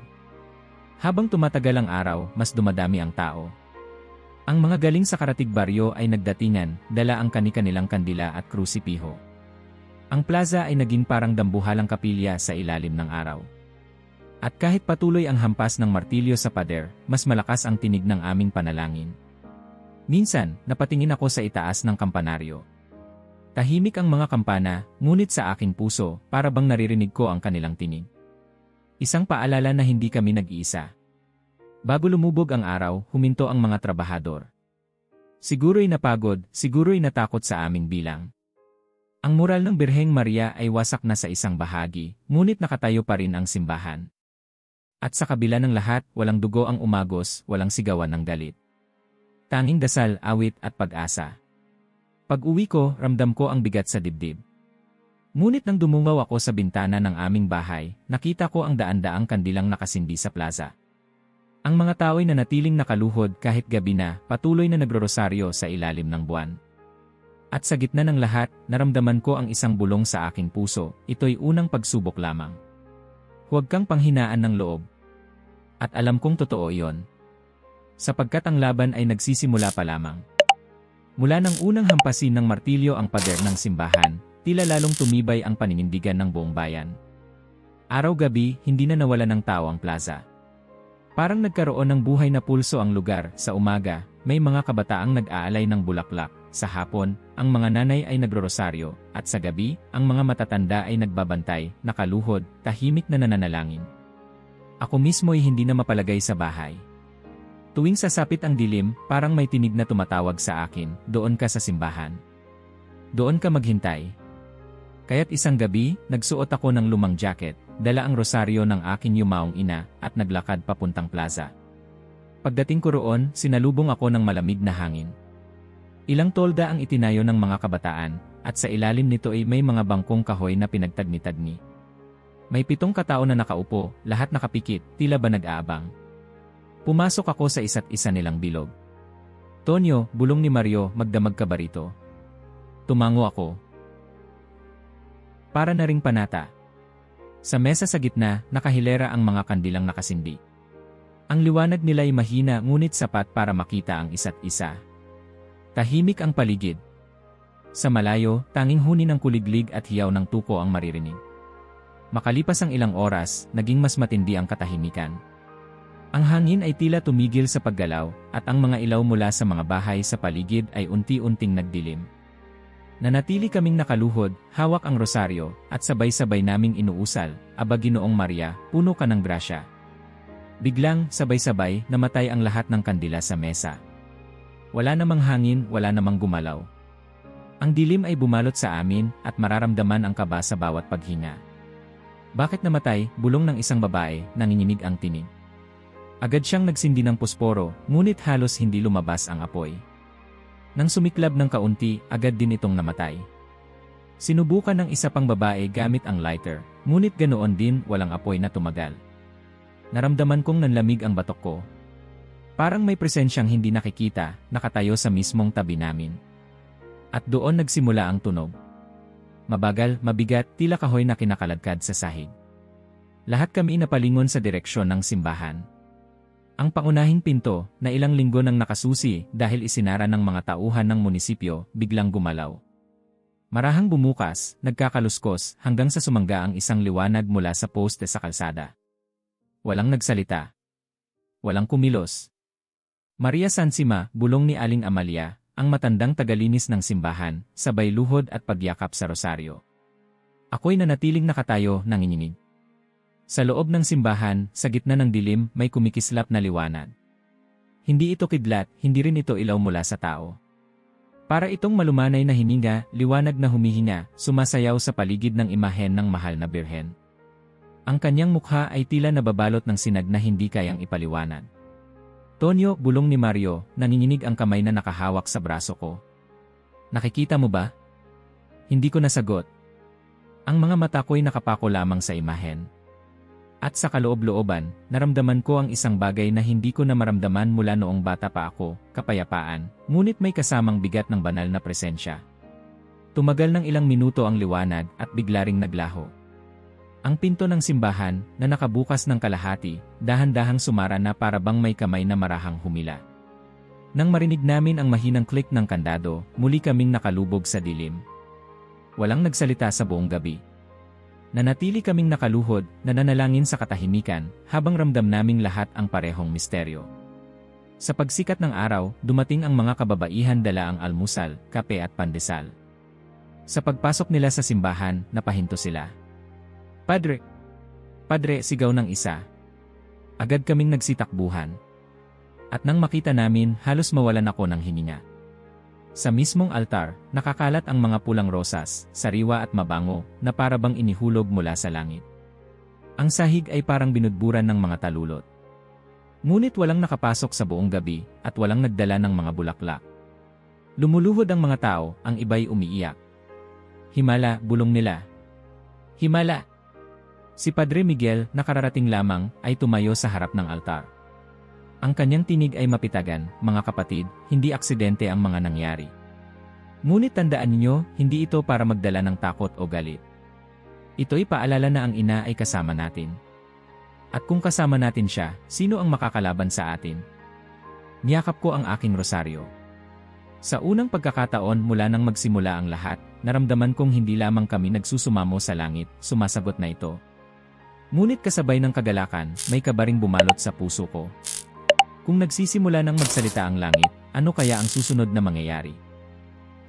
Habang tumatagal ang araw, mas dumadami ang tao. Ang mga galing sa karatig baryo ay nagdatingan, dala ang kani-kanilang kandila at krusipiho. Ang plaza ay naging parang dambuhalang kapilya sa ilalim ng araw. At kahit patuloy ang hampas ng martilyo sa pader, mas malakas ang tinig ng aming panalangin. Minsan, napatingin ako sa itaas ng kampanaryo. Tahimik ang mga kampana, ngunit sa aking puso, para bang naririnig ko ang kanilang tinig. Isang paalala na hindi kami nag-iisa. Bago lumubog ang araw, huminto ang mga trabahador. Siguro'y napagod, siguro'y natakot sa aming bilang. Ang mural ng Birheng Maria ay wasak na sa isang bahagi, ngunit nakatayo pa rin ang simbahan. At sa kabila ng lahat, walang dugo ang umagos, walang sigawan ng galit. Tanging dasal, awit at pag-asa. Pag-uwi ko, ramdam ko ang bigat sa dibdib. Ngunit nang dumungaw ako sa bintana ng aming bahay, nakita ko ang daan-daang kandilang nakasindi sa plaza. Ang mga tao'y nanatiling nakaluhod kahit gabi na, patuloy na nagrorosaryo sa ilalim ng buwan. At sa gitna ng lahat, naramdaman ko ang isang bulong sa aking puso, ito'y unang pagsubok lamang. Huwag kang panghinaan ng loob. At alam kong totoo iyon. Sapagkat ang laban ay nagsisimula pa lamang. Mula nang unang hampasin ng martilyo ang pader ng simbahan, tila lalong tumibay ang paninindigan ng buong bayan. Araw-gabi, hindi na nawala ng tao ang plaza. Parang nagkaroon ng buhay na pulso ang lugar. Sa umaga, may mga kabataang nag-aalay ng bulaklak. Sa hapon, ang mga nanay ay nagrorosaryo. At sa gabi, ang mga matatanda ay nagbabantay, nakaluhod, tahimik na nananalangin. Ako mismo ay hindi na mapalagay sa bahay. Tuwing sasapit ang dilim, parang may tinig na tumatawag sa akin, doon ka sa simbahan. Doon ka maghintay. Kaya't isang gabi, nagsuot ako ng lumang jacket, dala ang rosaryo ng aking yumaong ina, at naglakad papuntang plaza. Pagdating ko roon, sinalubong ako ng malamig na hangin. Ilang tolda ang itinayo ng mga kabataan, at sa ilalim nito ay may mga bangkong kahoy na pinagtagni-tagni. May 7 katao na nakaupo, lahat nakapikit, tila ba nag-aabang. Pumasok ako sa isa't isa nilang bilog. Tonyo, bulong ni Mario, magdamag ka ba rito? Tumango ako. Para na ring panata. Sa mesa sa gitna, nakahilera ang mga kandilang nakasindi. Ang liwanag nila ay mahina ngunit sapat para makita ang isa't isa. Tahimik ang paligid. Sa malayo, tanging huni ng kuliglig at hiyaw ng tuko ang maririnig. Makalipas ang ilang oras, naging mas matindi ang katahimikan. Ang hangin ay tila tumigil sa paggalaw, at ang mga ilaw mula sa mga bahay sa paligid ay unti-unting nagdilim. Nanatili kaming nakaluhod, hawak ang rosaryo, at sabay-sabay naming inuusal, Aba Ginoong Maria, puno ka ng grasya. Biglang, sabay-sabay, namatay ang lahat ng kandila sa mesa. Wala namang hangin, wala namang gumalaw. Ang dilim ay bumalot sa amin, at mararamdaman ang kaba sa bawat paghinga. Bakit namatay? Bulong ng isang babae, nanginginig ang tinig. Agad siyang nagsindi ng posporo, ngunit halos hindi lumabas ang apoy. Nang sumiklab ng kaunti, agad din itong namatay. Sinubukan ng isa pang babae gamit ang lighter, ngunit ganoon din walang apoy na tumagal. Naramdaman kong nanlamig ang batok ko. Parang may presensyang hindi nakikita, nakatayo sa mismong tabi namin. At doon nagsimula ang tunog. Mabagal, mabigat, tila kahoy na kinakaladkad sa sahig. Lahat kami napalingon sa direksyon ng simbahan. Ang pangunahing pinto, na ilang linggo nang nakasusi dahil isinara ng mga tauhan ng munisipyo, biglang gumalaw. Marahang bumukas, nagkakaluskos, hanggang sa sumangga ang isang liwanag mula sa poste sa kalsada. Walang nagsalita. Walang kumilos. Maria Sansima, bulong ni Aling Amalia, ang matandang tagalinis ng simbahan, sabay luhod at pagyakap sa rosaryo. Ako'y nanatiling nakatayo, nanginginig. Sa loob ng simbahan, sa gitna ng dilim, may kumikislap na liwanag. Hindi ito kidlat, hindi rin ito ilaw mula sa tao. Para itong malumanay na hininga, liwanag na humihinga, sumasayaw sa paligid ng imahen ng mahal na birhen. Ang kanyang mukha ay tila nababalot ng sinag na hindi kayang ipaliwanag. Tonyo, bulong ni Mario, nanginginig ang kamay na nakahawak sa braso ko. Nakikita mo ba? Hindi ko nasagot. Ang mga mata ko'y nakapako lamang sa imahen. At sa kaloob-looban, naramdaman ko ang isang bagay na hindi ko na maramdaman mula noong bata pa ako, kapayapaan, ngunit may kasamang bigat ng banal na presensya. Tumagal ng ilang minuto ang liwanag at bigla ring naglaho. Ang pinto ng simbahan, na nakabukas ng kalahati, dahan-dahang sumara na para bang may kamay na marahang humila. Nang marinig namin ang mahinang click ng kandado, muli kaming nakalubog sa dilim. Walang nagsalita sa buong gabi. Nanatili kaming nakaluhod, nananalangin sa katahimikan, habang ramdam naming lahat ang parehong misteryo. Sa pagsikat ng araw, dumating ang mga kababaihan dala ang almusal, kape at pandesal. Sa pagpasok nila sa simbahan, napahinto sila. Padre! Padre, sigaw ng isa. Agad kaming nagsitakbuhan. At nang makita namin, halos mawalan ako ng hininga. Sa mismong altar, nakakalat ang mga pulang rosas, sariwa at mabango, na para bang inihulog mula sa langit. Ang sahig ay parang binudburan ng mga talulot. Ngunit walang nakapasok sa buong gabi, at walang nagdala ng mga bulaklak. Lumuluhod ang mga tao, ang iba'y umiiyak. Himala, bulong nila. Himala! Si Padre Miguel, nakararating lamang, ay tumayo sa harap ng altar. Ang kanyang tinig ay mapitagan, mga kapatid, hindi aksidente ang mga nangyari. Ngunit tandaan ninyo, hindi ito para magdala ng takot o galit. Ito'y paalala na ang ina ay kasama natin. At kung kasama natin siya, sino ang makakalaban sa atin? Niyakap ko ang aking rosaryo. Sa unang pagkakataon mula nang magsimula ang lahat, naramdaman kong hindi lamang kami nagsusumamo sa langit, sumasagot na ito. Ngunit kasabay ng kagalakan, may kabaring bumalot sa puso ko. Kung nagsisimula ng magsalita ang langit, ano kaya ang susunod na mangyayari?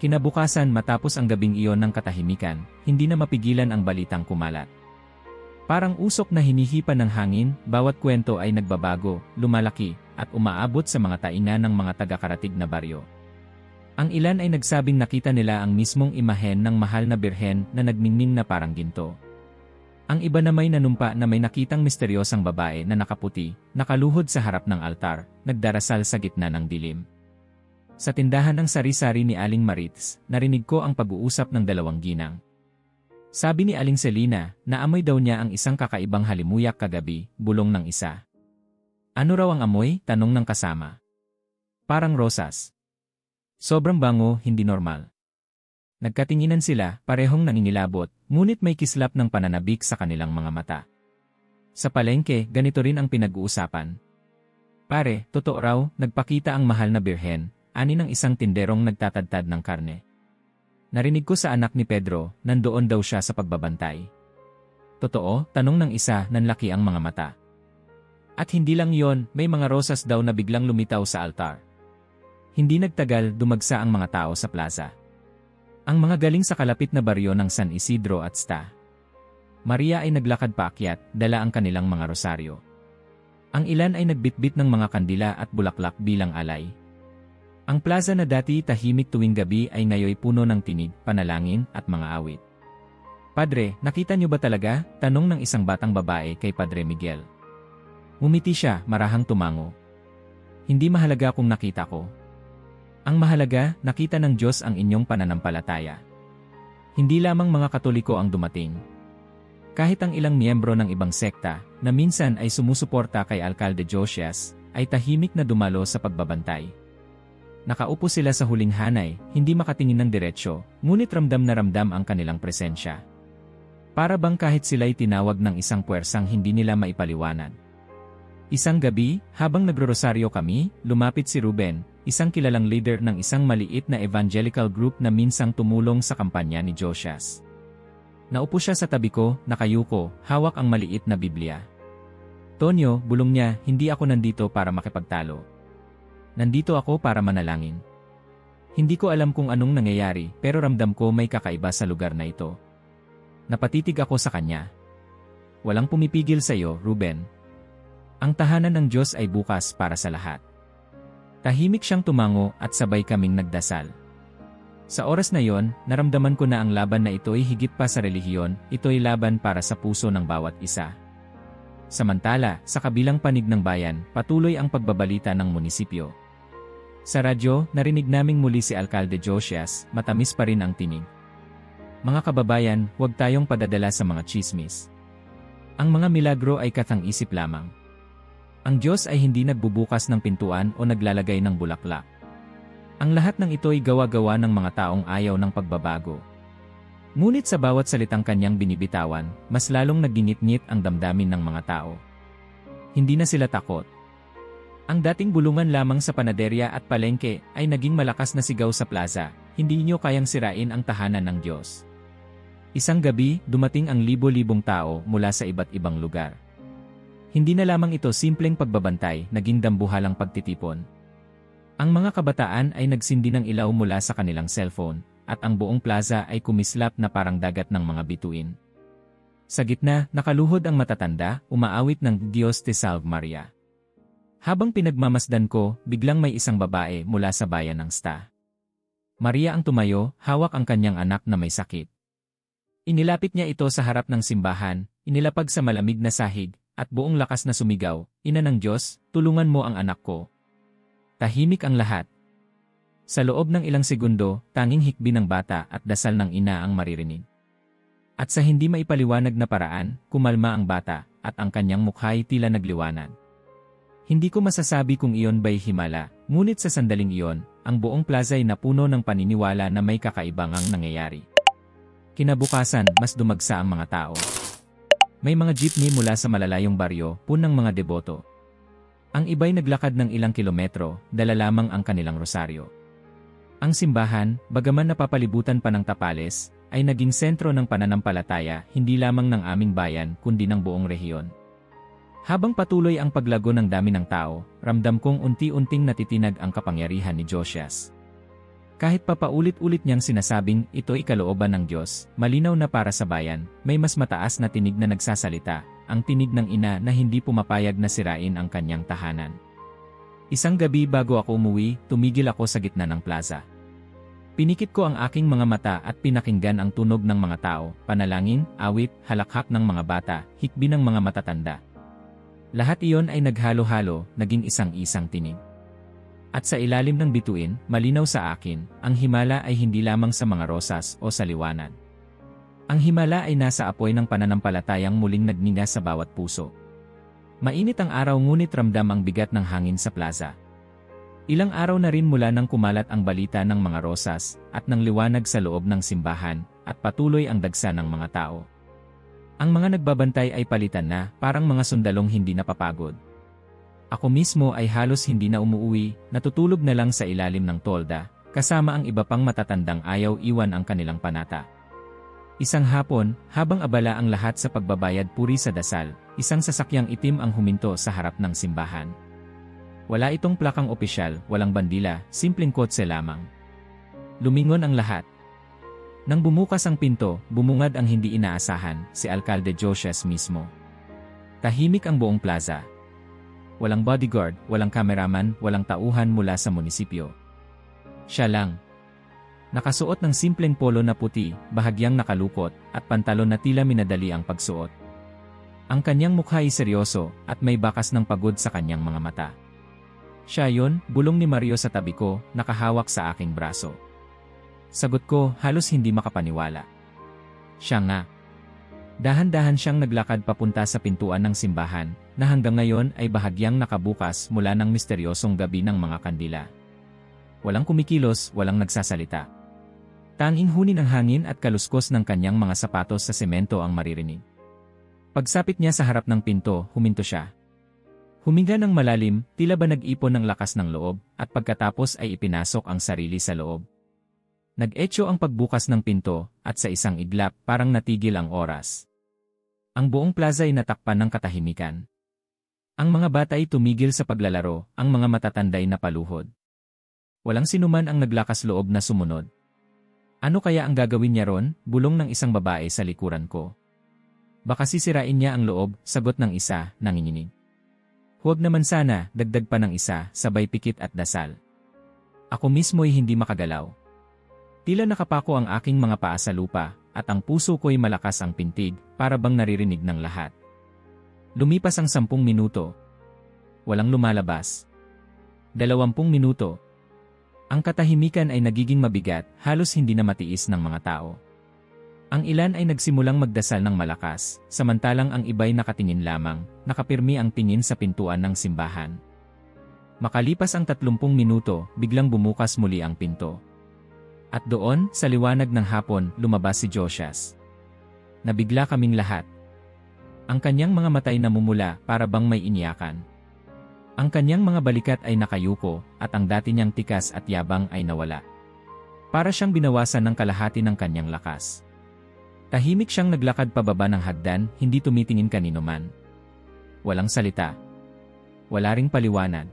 Kinabukasan matapos ang gabing iyon ng katahimikan, hindi na mapigilan ang balitang kumalat. Parang usok na hinihipan ng hangin, bawat kwento ay nagbabago, lumalaki, at umaabot sa mga tainga ng mga taga-karatig na baryo. Ang ilan ay nagsabing nakita nila ang mismong imahen ng mahal na birhen na nagmingming na parang ginto. Ang iba na may nanumpa na may nakitang misteryosang babae na nakaputi, nakaluhod sa harap ng altar, nagdarasal sa gitna ng dilim. Sa tindahan ng sari-sari ni Aling Maritz, narinig ko ang pag-uusap ng dalawang ginang. Sabi ni Aling Selina, naamoy daw niya ang isang kakaibang halimuyak kagabi, bulong ng isa. Ano raw ang amoy? Tanong ng kasama. Parang rosas. Sobrang bango, hindi normal. Nagkatinginan sila, parehong nangingilabot, ngunit may kislap ng pananabik sa kanilang mga mata. Sa palengke, ganito rin ang pinag-uusapan. Pare, totoo raw, nagpakita ang mahal na birhen, ani ng isang tinderong nagtatadtad ng karne. Narinig ko sa anak ni Pedro, nandoon daw siya sa pagbabantay. Totoo? Tanong ng isa, nanlaki ang mga mata. At hindi lang yon, may mga rosas daw na biglang lumitaw sa altar. Hindi nagtagal, dumagsa ang mga tao sa plaza. Ang mga galing sa kalapit na baryo ng San Isidro at Sta. Maria ay naglakad paakyat, dala ang kanilang mga rosaryo. Ang ilan ay nagbitbit ng mga kandila at bulaklak bilang alay. Ang plaza na dati tahimik tuwing gabi ay ngayoy puno ng tinig, panalangin at mga awit. Padre, nakita niyo ba talaga? Tanong ng isang batang babae kay Padre Miguel. Umiti siya, marahang tumango. Hindi mahalaga kung nakita ko. Ang mahalaga, nakita ng Diyos ang inyong pananampalataya. Hindi lamang mga Katoliko ang dumating. Kahit ang ilang miyembro ng ibang sekta, na minsan ay sumusuporta kay Alcalde Josias, ay tahimik na dumalo sa pagbabantay. Nakaupo sila sa huling hanay, hindi makatingin ng diretsyo, ngunit ramdam na ramdam ang kanilang presensya. Para bang kahit sila'y tinawag ng isang puwersang hindi nila maipaliwanag. Isang gabi, habang nagrorosaryo kami, lumapit si Ruben, isang kilalang leader ng isang maliit na evangelical group na minsang tumulong sa kampanya ni Josias. Naupo siya sa tabi ko, nakayuko, hawak ang maliit na Biblia. Tonyo, bulong niya, hindi ako nandito para makipagtalo. Nandito ako para manalangin. Hindi ko alam kung anong nangyayari, pero ramdam ko may kakaiba sa lugar na ito. Napatitig ako sa kanya. Walang pumipigil sa iyo, Ruben. Ang tahanan ng Diyos ay bukas para sa lahat. Tahimik siyang tumango at sabay kaming nagdasal. Sa oras na yon, naramdaman ko na ang laban na ito ay higit pa sa relihiyon, ito ay laban para sa puso ng bawat isa. Samantala, sa kabilang panig ng bayan, patuloy ang pagbabalita ng munisipyo. Sa radyo, narinig naming muli si Alcalde Josias, matamis pa rin ang tinig. Mga kababayan, huwag tayong padadala sa mga chismis. Ang mga milagro ay katang-isip lamang. Ang Diyos ay hindi nagbubukas ng pintuan o naglalagay ng bulaklak. Ang lahat ng ito ay gawa-gawa ng mga taong ayaw ng pagbabago. Ngunit sa bawat salitang kanyang binibitawan, mas lalong nagingit-ngit ang damdamin ng mga tao. Hindi na sila takot. Ang dating bulungan lamang sa panaderya at palengke ay naging malakas na sigaw sa plaza, hindi niyo kayang sirain ang tahanan ng Diyos. Isang gabi, dumating ang libo-libong tao mula sa iba't ibang lugar. Hindi na lamang ito simpleng pagbabantay, naging dambuhalang pagtitipon. Ang mga kabataan ay nagsindi ng ilaw mula sa kanilang cellphone, at ang buong plaza ay kumislap na parang dagat ng mga bituin. Sa gitna, nakaluhod ang matatanda, umaawit ng Dios te salve Maria. Habang pinagmamasdan ko, biglang may isang babae mula sa bayan ng Sta. Maria ang tumayo, hawak ang kanyang anak na may sakit. Inilapit niya ito sa harap ng simbahan, inilapag sa malamig na sahig, at buong lakas na sumigaw, Ina ng Diyos, tulungan mo ang anak ko. Tahimik ang lahat. Sa loob ng ilang segundo, tanging hikbi ng bata at dasal ng ina ang maririnig. At sa hindi maipaliwanag na paraan, kumalma ang bata, at ang kanyang mukha'y tila nagliwanag. Hindi ko masasabi kung iyon ba'y himala, ngunit sa sandaling iyon, ang buong plaza'y napuno ng paniniwala na may kakaibangang nangyayari. Kinabukasan, mas dumagsa ang mga tao. May mga jeepney mula sa malalayong baryo, punang mga deboto. Ang iba'y naglakad ng ilang kilometro, dala lamang ang kanilang rosaryo. Ang simbahan, bagaman napapalibutan pa ng tapales, ay naging sentro ng pananampalataya hindi lamang ng aming bayan kundi ng buong rehiyon. Habang patuloy ang paglago ng dami ng tao, ramdam kong unti-unting natitinag ang kapangyarihan ni Josias. Kahit papaulit-ulit niyang sinasabing ito'y kalooban ng Diyos, malinaw na para sa bayan, may mas mataas na tinig na nagsasalita, ang tinig ng ina na hindi pumapayag na sirain ang kanyang tahanan. Isang gabi bago ako umuwi, tumigil ako sa gitna ng plaza. Pinikit ko ang aking mga mata at pinakinggan ang tunog ng mga tao, panalangin, awit, halakhak ng mga bata, hikbi ng mga matatanda. Lahat iyon ay naghalo-halo, naging isang-isang tinig. At sa ilalim ng bituin, malinaw sa akin, ang himala ay hindi lamang sa mga rosas o sa liwanag. Ang himala ay nasa apoy ng pananampalatayang muling nagninga sa bawat puso. Mainit ang araw ngunit ramdam ang bigat ng hangin sa plaza. Ilang araw na rin mula nang kumalat ang balita ng mga rosas at ng liwanag sa loob ng simbahan at patuloy ang dagsa ng mga tao. Ang mga nagbabantay ay palitan na, parang mga sundalong hindi napapagod. Ako mismo ay halos hindi na umuuwi, natutulog na lang sa ilalim ng tolda, kasama ang iba pang matatandang ayaw iwan ang kanilang panata. Isang hapon, habang abala ang lahat sa pagbabayad puri sa dasal, isang sasakyang itim ang huminto sa harap ng simbahan. Wala itong plakang opisyal, walang bandila, simpleng kotse lamang. Lumingon ang lahat. Nang bumukas ang pinto, bumungad ang hindi inaasahan, si Alkalde Josias mismo. Tahimik ang buong plaza. Walang bodyguard, walang kameraman, walang tauhan mula sa munisipyo. Siya lang. Nakasuot ng simpleng polo na puti, bahagyang nakalukot, at pantalon na tila minadali ang pagsuot. Ang kanyang mukha ay seryoso, at may bakas ng pagod sa kanyang mga mata. Siya yon, bulong ni Mario sa tabi ko, nakahawak sa aking braso. Sagot ko, halos hindi makapaniwala. Siya nga. Dahan-dahan siyang naglakad papunta sa pintuan ng simbahan, na hanggang ngayon ay bahagyang nakabukas mula ng misteryosong gabi ng mga kandila. Walang kumikilos, walang nagsasalita. Tanging huni ng hangin at kaluskos ng kanyang mga sapatos sa semento ang maririnig. Pagsapit niya sa harap ng pinto, huminto siya. Huminga ng malalim, tila ba nag-ipon ng lakas ng loob, at pagkatapos ay ipinasok ang sarili sa loob. Nag-etyo ang pagbukas ng pinto, at sa isang iglap, parang natigil ang oras. Ang buong plaza ay natakpan ng katahimikan. Ang mga bata ay tumigil sa paglalaro, ang mga matatanday na paluhod. Walang sinuman ang naglakas loob na sumunod. Ano kaya ang gagawin niya ron? Bulong ng isang babae sa likuran ko. Baka sisirain niya ang loob, sagot ng isa, nanginginig. Huwag naman sana, dagdag pa ng isa, sabay pikit at dasal. Ako mismo'y hindi makagalaw. Tila nakapako ang aking mga paa sa lupa, at ang puso ko'y malakas ang pintig, para bang naririnig ng lahat. Lumipas ang 10 minuto. Walang lumalabas. 20 minuto. Ang katahimikan ay nagiging mabigat, halos hindi na matiis ng mga tao. Ang ilan ay nagsimulang magdasal ng malakas, samantalang ang iba'y nakatingin lamang, nakapirmi ang tingin sa pintuan ng simbahan. Makalipas ang 30 minuto, biglang bumukas muli ang pinto. At doon, sa liwanag ng hapon, lumabas si Josias. Nabigla kaming lahat. Ang kanyang mga matay namumula, para bang may iniyakan. Ang kanyang mga balikat ay nakayuko, at ang dati niyang tikas at yabang ay nawala. Para siyang binawasan ng kalahati ng kanyang lakas. Tahimik siyang naglakad pababa ng hagdan, hindi tumitingin kanino man. Walang salita. Wala ring paliwanag.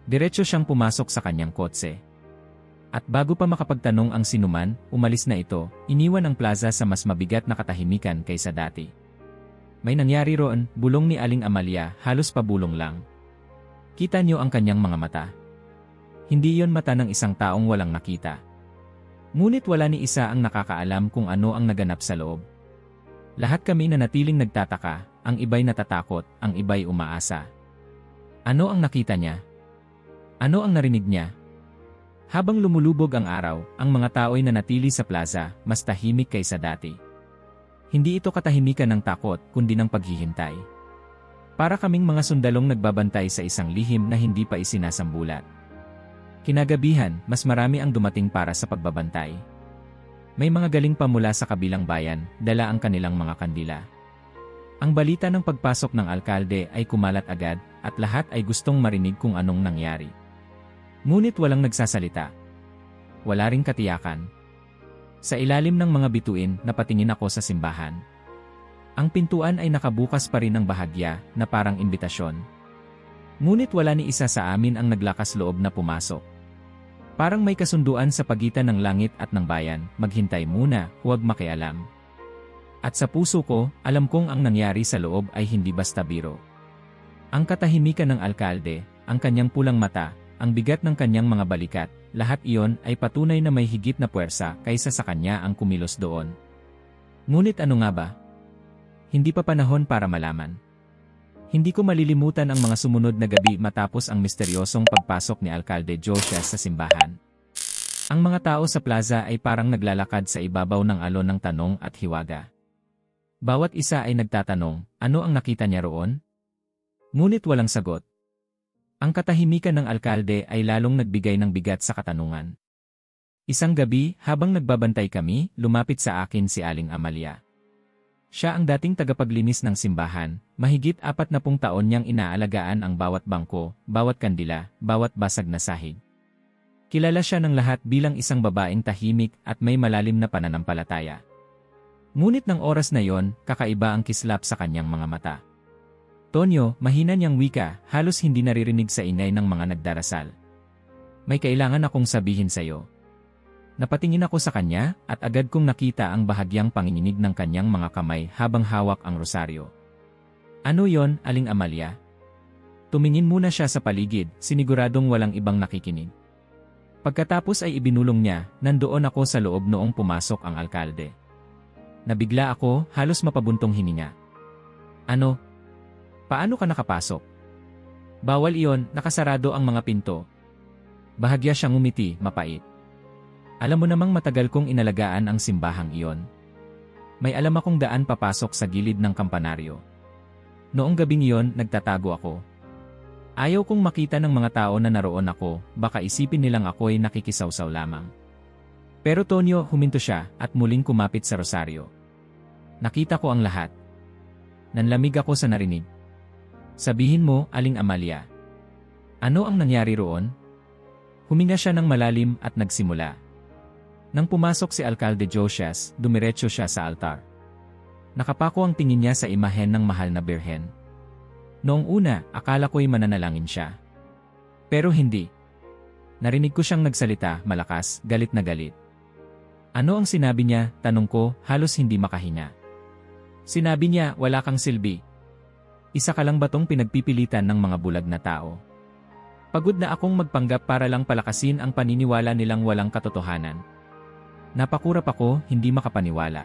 Diretso siyang pumasok sa kanyang kotse. At bago pa makapagtanong ang sinuman, umalis na ito, iniwan ang plaza sa mas mabigat na katahimikan kaysa dati. May nangyari roon, bulong ni Aling Amalia, halos pabulong lang. Kita niyo ang kanyang mga mata. Hindi yon mata ng isang taong walang nakita. Ngunit wala ni isa ang nakakaalam kung ano ang naganap sa loob. Lahat kami na natiling nagtataka, ang iba'y natatakot, ang iba'y umaasa. Ano ang nakita niya? Ano ang narinig niya? Habang lumulubog ang araw, ang mga tao'y nanatili sa plaza, mas tahimik kaysa dati. Hindi ito katahimikan ng takot, kundi ng paghihintay. Para kaming mga sundalong nagbabantay sa isang lihim na hindi pa isinasambulat. Kinagabihan, mas marami ang dumating para sa pagbabantay. May mga galing pa mula sa kabilang bayan, dala ang kanilang mga kandila. Ang balita ng pagpasok ng alkalde ay kumalat agad, at lahat ay gustong marinig kung anong nangyari. Ngunit walang nagsasalita. Wala ring katiyakan. Sa ilalim ng mga bituin, napatingin ako sa simbahan. Ang pintuan ay nakabukas pa rin ng bahagya na parang imbitasyon. Ngunit wala ni isa sa amin ang naglakas loob na pumasok. Parang may kasunduan sa pagitan ng langit at ng bayan, maghintay muna, huwag makialam. At sa puso ko, alam kong ang nangyari sa loob ay hindi basta biro. Ang katahimikan ng alkalde, ang kanyang pulang mata, ang bigat ng kanyang mga balikat, lahat iyon ay patunay na may higit na puwersa kaysa sa kanya ang kumilos doon. Ngunit ano nga ba? Hindi pa panahon para malaman. Hindi ko malilimutan ang mga sumunod na gabi matapos ang misteryosong pagpasok ni Alkalde Josias sa simbahan. Ang mga tao sa plaza ay parang naglalakad sa ibabaw ng alon ng tanong at hiwaga. Bawat isa ay nagtatanong, ano ang nakita niya roon? Ngunit walang sagot. Ang katahimikan ng alkalde ay lalong nagbigay ng bigat sa katanungan. Isang gabi, habang nagbabantay kami, lumapit sa akin si Aling Amalia. Siya ang dating tagapaglinis ng simbahan, mahigit 40 taon niyang inaalagaan ang bawat bangko, bawat kandila, bawat basag na sahig. Kilala siya ng lahat bilang isang babaeng tahimik at may malalim na pananampalataya. Ngunit ng oras na yon, kakaiba ang kislap sa kanyang mga mata. Tonyo, mahina niyang wika, halos hindi naririnig sa ingay ng mga nagdarasal. May kailangan akong sabihin sa'yo. Napatingin ako sa kanya at agad kong nakita ang bahagyang panginginig ng kanyang mga kamay habang hawak ang rosaryo. Ano yon, Aling Amalia? Tumingin muna siya sa paligid, siniguradong walang ibang nakikinig. Pagkatapos ay ibinulong niya, nandoon ako sa loob noong pumasok ang alkalde. Nabigla ako, halos mapabuntong hininga. Ano? Paano ka nakapasok? Bawal iyon, nakasarado ang mga pinto. Bahagya siyang ngumiti, mapait. Alam mo namang matagal kong inalagaan ang simbahang iyon. May alam akong daan papasok sa gilid ng kampanaryo. Noong gabing iyon, nagtatago ako. Ayaw kong makita ng mga tao na naroon ako, baka isipin nilang ako'y nakikisawsaw lamang. Pero Tonyo, huminto siya at muling kumapit sa rosaryo. Nakita ko ang lahat. Nanlamig ako sa narinig. Sabihin mo, Aling Amalia. Ano ang nangyari roon? Huminga siya ng malalim at nagsimula. Nang pumasok si Alkalde Josias, dumiretso siya sa altar. Nakapako ang tingin niya sa imahen ng mahal na birhen. Noong una, akala ko'y mananalangin siya. Pero hindi. Narinig ko siyang nagsalita, malakas, galit na galit. Ano ang sinabi niya, tanong ko, halos hindi makahinga. Sinabi niya, wala kang silbi. Isa ka lang batong pinagpipilitan ng mga bulag na tao. Pagod na akong magpanggap para lang palakasin ang paniniwala nilang walang katotohanan. Napakurap ako, hindi makapaniwala.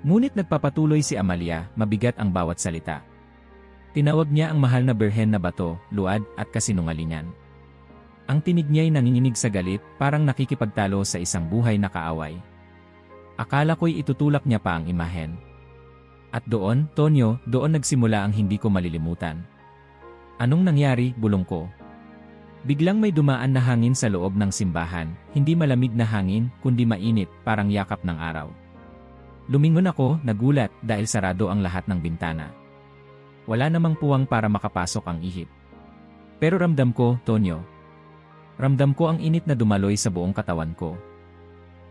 Ngunit nagpapatuloy si Amalia, mabigat ang bawat salita. Tinawag niya ang mahal na birhen na bato, luad, at kasinungalingan. Ang tinig niya'y nanginginig sa galit, parang nakikipagtalo sa isang buhay na kaaway. Akala ko'y itutulak niya pa ang imahen. At doon, Tonyo, doon nagsimula ang hindi ko malilimutan. Anong nangyari, bulong ko? Biglang may dumaan na hangin sa loob ng simbahan, hindi malamig na hangin, kundi mainit, parang yakap ng araw. Lumingon ako, nagulat, dahil sarado ang lahat ng bintana. Wala namang puwang para makapasok ang ihip. Pero ramdam ko, Tonyo. Ramdam ko ang init na dumaloy sa buong katawan ko.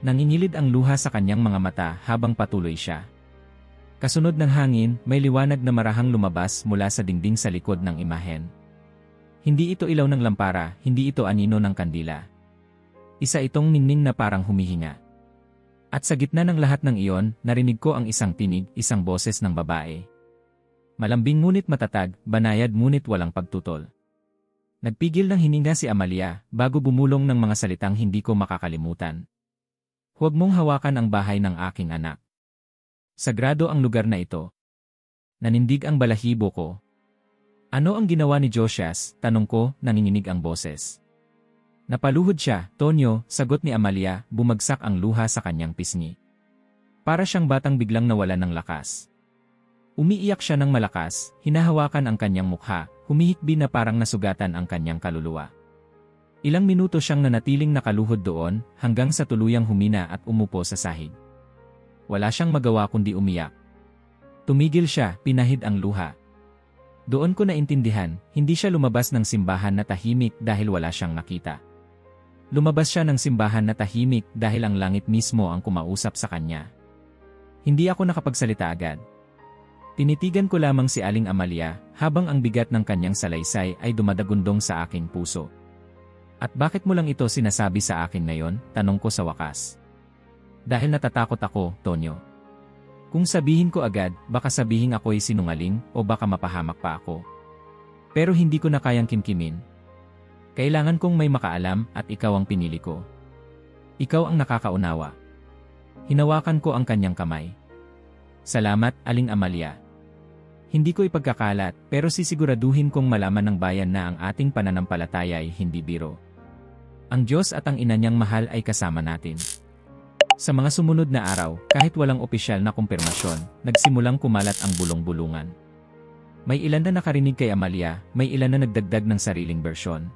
Nangingilid ang luha sa kanyang mga mata habang patuloy siya. Kasunod ng hangin, may liwanag na marahang lumabas mula sa dingding sa likod ng imahen. Hindi ito ilaw ng lampara, hindi ito anino ng kandila. Isa itong ningning na parang humihinga. At sa gitna ng lahat ng iyon, narinig ko ang isang tinig, isang boses ng babae. Malambing ngunit matatag, banayad ngunit walang pagtutol. Nagpigil ng hininga si Amalia, bago bumulong ng mga salitang hindi ko makakalimutan. Huwag mong hawakan ang bahay ng aking anak. Sagrado ang lugar na ito. Nanindig ang balahibo ko. Ano ang ginawa ni Josias? Tanong ko, nanginginig ang boses. Napaluhod siya, Tonyo, sagot ni Amalia, bumagsak ang luha sa kanyang pisngi. Para siyang batang biglang nawalan ng lakas. Umiiyak siya ng malakas, hinahawakan ang kanyang mukha, humihikbi na parang nasugatan ang kanyang kaluluwa. Ilang minuto siyang nanatiling nakaluhod doon, hanggang sa tuluyang humina at umupo sa sahig. Wala siyang magawa kundi umiyak. Tumigil siya, pinahid ang luha. Doon ko naintindihan, hindi siya lumabas ng simbahan na tahimik dahil wala siyang nakita. Lumabas siya ng simbahan na tahimik dahil ang langit mismo ang kumausap sa kanya. Hindi ako nakapagsalita agad. Tinitigan ko lamang si Aling Amalia habang ang bigat ng kanyang salaysay ay dumadagundong sa aking puso. At bakit mo lang ito sinasabi sa akin ngayon? Tanong ko sa wakas. Dahil natatakot ako, Tonyo. Kung sabihin ko agad, baka sabihin ako'y sinungaling o baka mapahamak pa ako. Pero hindi ko na kayang kimkimin. Kailangan kong may makaalam at ikaw ang pinili ko. Ikaw ang nakakaunawa. Hinawakan ko ang kanyang kamay. Salamat, Aling Amalia. Hindi ko ipagkakalat pero sisiguraduhin kong malaman ng bayan na ang ating pananampalataya ay hindi biro. Ang Diyos at ang ina niyang mahal ay kasama natin. Sa mga sumunod na araw, kahit walang opisyal na kumpirmasyon, nagsimulang kumalat ang bulong-bulungan. May ilan na nakarinig kay Amalia, may ilan na nagdagdag ng sariling bersyon.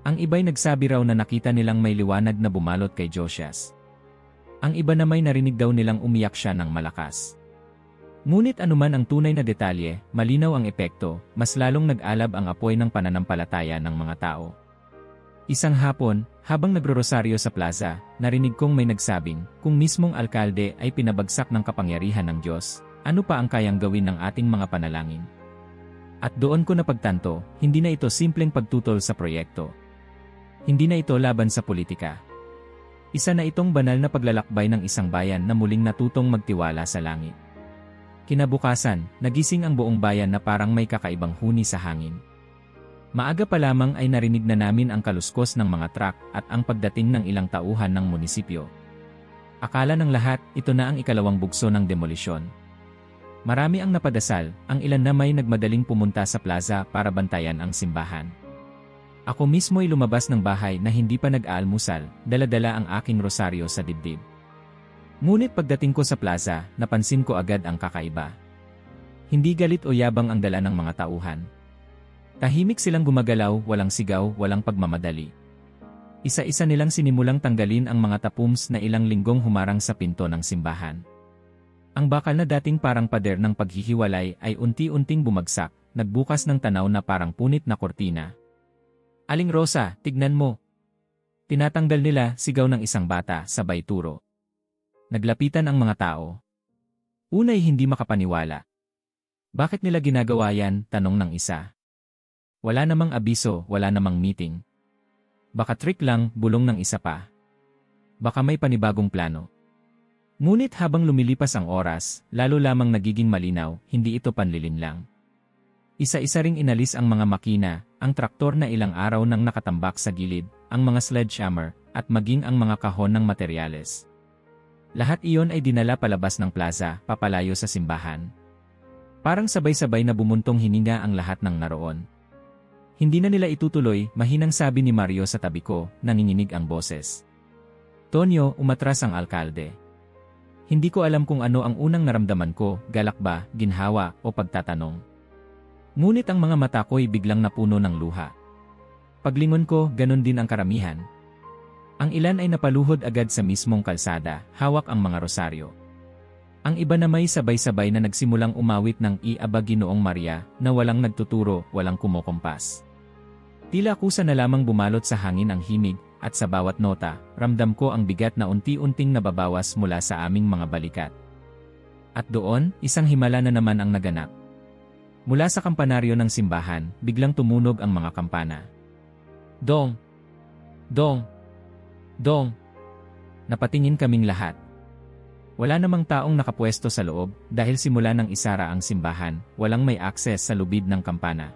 Ang iba'y nagsabi raw na nakita nilang may liwanag na bumalot kay Josias. Ang iba na may narinig daw nilang umiyak siya ng malakas. Ngunit anuman ang tunay na detalye, malinaw ang epekto, mas lalong nag-alab ang apoy ng pananampalataya ng mga tao. Isang hapon, habang nagro-rosaryo sa plaza, narinig kong may nagsabing, kung mismong alkalde ay pinabagsak ng kapangyarihan ng Diyos, ano pa ang kayang gawin ng ating mga panalangin? At doon ko napagtanto, hindi na ito simpleng pagtutol sa proyekto. Hindi na ito laban sa politika. Isa na itong banal na paglalakbay ng isang bayan na muling natutong magtiwala sa langit. Kinabukasan, nagising ang buong bayan na parang may kakaibang huni sa hangin. Maaga pa lamang ay narinig na namin ang kaluskos ng mga truck at ang pagdating ng ilang tauhan ng munisipyo. Akala ng lahat, ito na ang ikalawang bugso ng demolisyon. Marami ang napadasal, ang ilan na may nagmadaling pumunta sa plaza para bantayan ang simbahan. Ako mismo'y lumabas ng bahay na hindi pa nag-aalmusal, dala-dala ang aking rosaryo sa dibdib. Ngunit pagdating ko sa plaza, napansin ko agad ang kakaiba. Hindi galit o yabang ang dala ng mga tauhan. Tahimik silang gumagalaw, walang sigaw, walang pagmamadali. Isa-isa nilang sinimulang tanggalin ang mga tapums na ilang linggong humarang sa pinto ng simbahan. Ang bakal na dating parang pader ng paghihiwalay ay unti-unting bumagsak, nagbukas ng tanaw na parang punit na kortina. Aling Rosa, tignan mo. Tinatanggal nila, sigaw ng isang bata, sabay turo. Naglapitan ang mga tao. Unay hindi makapaniwala. Bakit nila ginagawa yan? Tanong ng isa. Wala namang abiso, wala namang meeting. Baka trick lang, bulong ng isa pa. Baka may panibagong plano. Ngunit habang lumilipas ang oras, lalo lamang nagiging malinaw, hindi ito panlilin lang. Isa-isa ring inalis ang mga makina, ang traktor na ilang araw nang nakatambak sa gilid, ang mga sledgehammer, at maging ang mga kahon ng materyales. Lahat iyon ay dinala palabas ng plaza, papalayo sa simbahan. Parang sabay-sabay na bumuntong hininga ang lahat ng naroon. Hindi na nila itutuloy, mahinang sabi ni Mario sa tabi ko, nanginginig ang boses. Tonyo, umatras ang alkalde. Hindi ko alam kung ano ang unang naramdaman ko, galak ba, ginhawa, o pagtatanong. Ngunit ang mga mata ko'y biglang napuno ng luha. Paglingon ko, ganon din ang karamihan. Ang ilan ay napaluhod agad sa mismong kalsada, hawak ang mga rosaryo. Ang iba na may sabay-sabay na nagsimulang umawit ng Iaba Ginoong Maria, na walang nagtuturo, walang kumokompas. Tila kusa na lamang bumalot sa hangin ang himig, at sa bawat nota, ramdam ko ang bigat na unti-unting nababawas mula sa aming mga balikat. At doon, isang himala na naman ang naganap. Mula sa kampanaryo ng simbahan, biglang tumunog ang mga kampana. Dong! Dong! Dong! Napatingin kaming lahat. Wala namang taong nakapwesto sa loob dahil simula ng isara ang simbahan, walang may akses sa lubid ng kampana.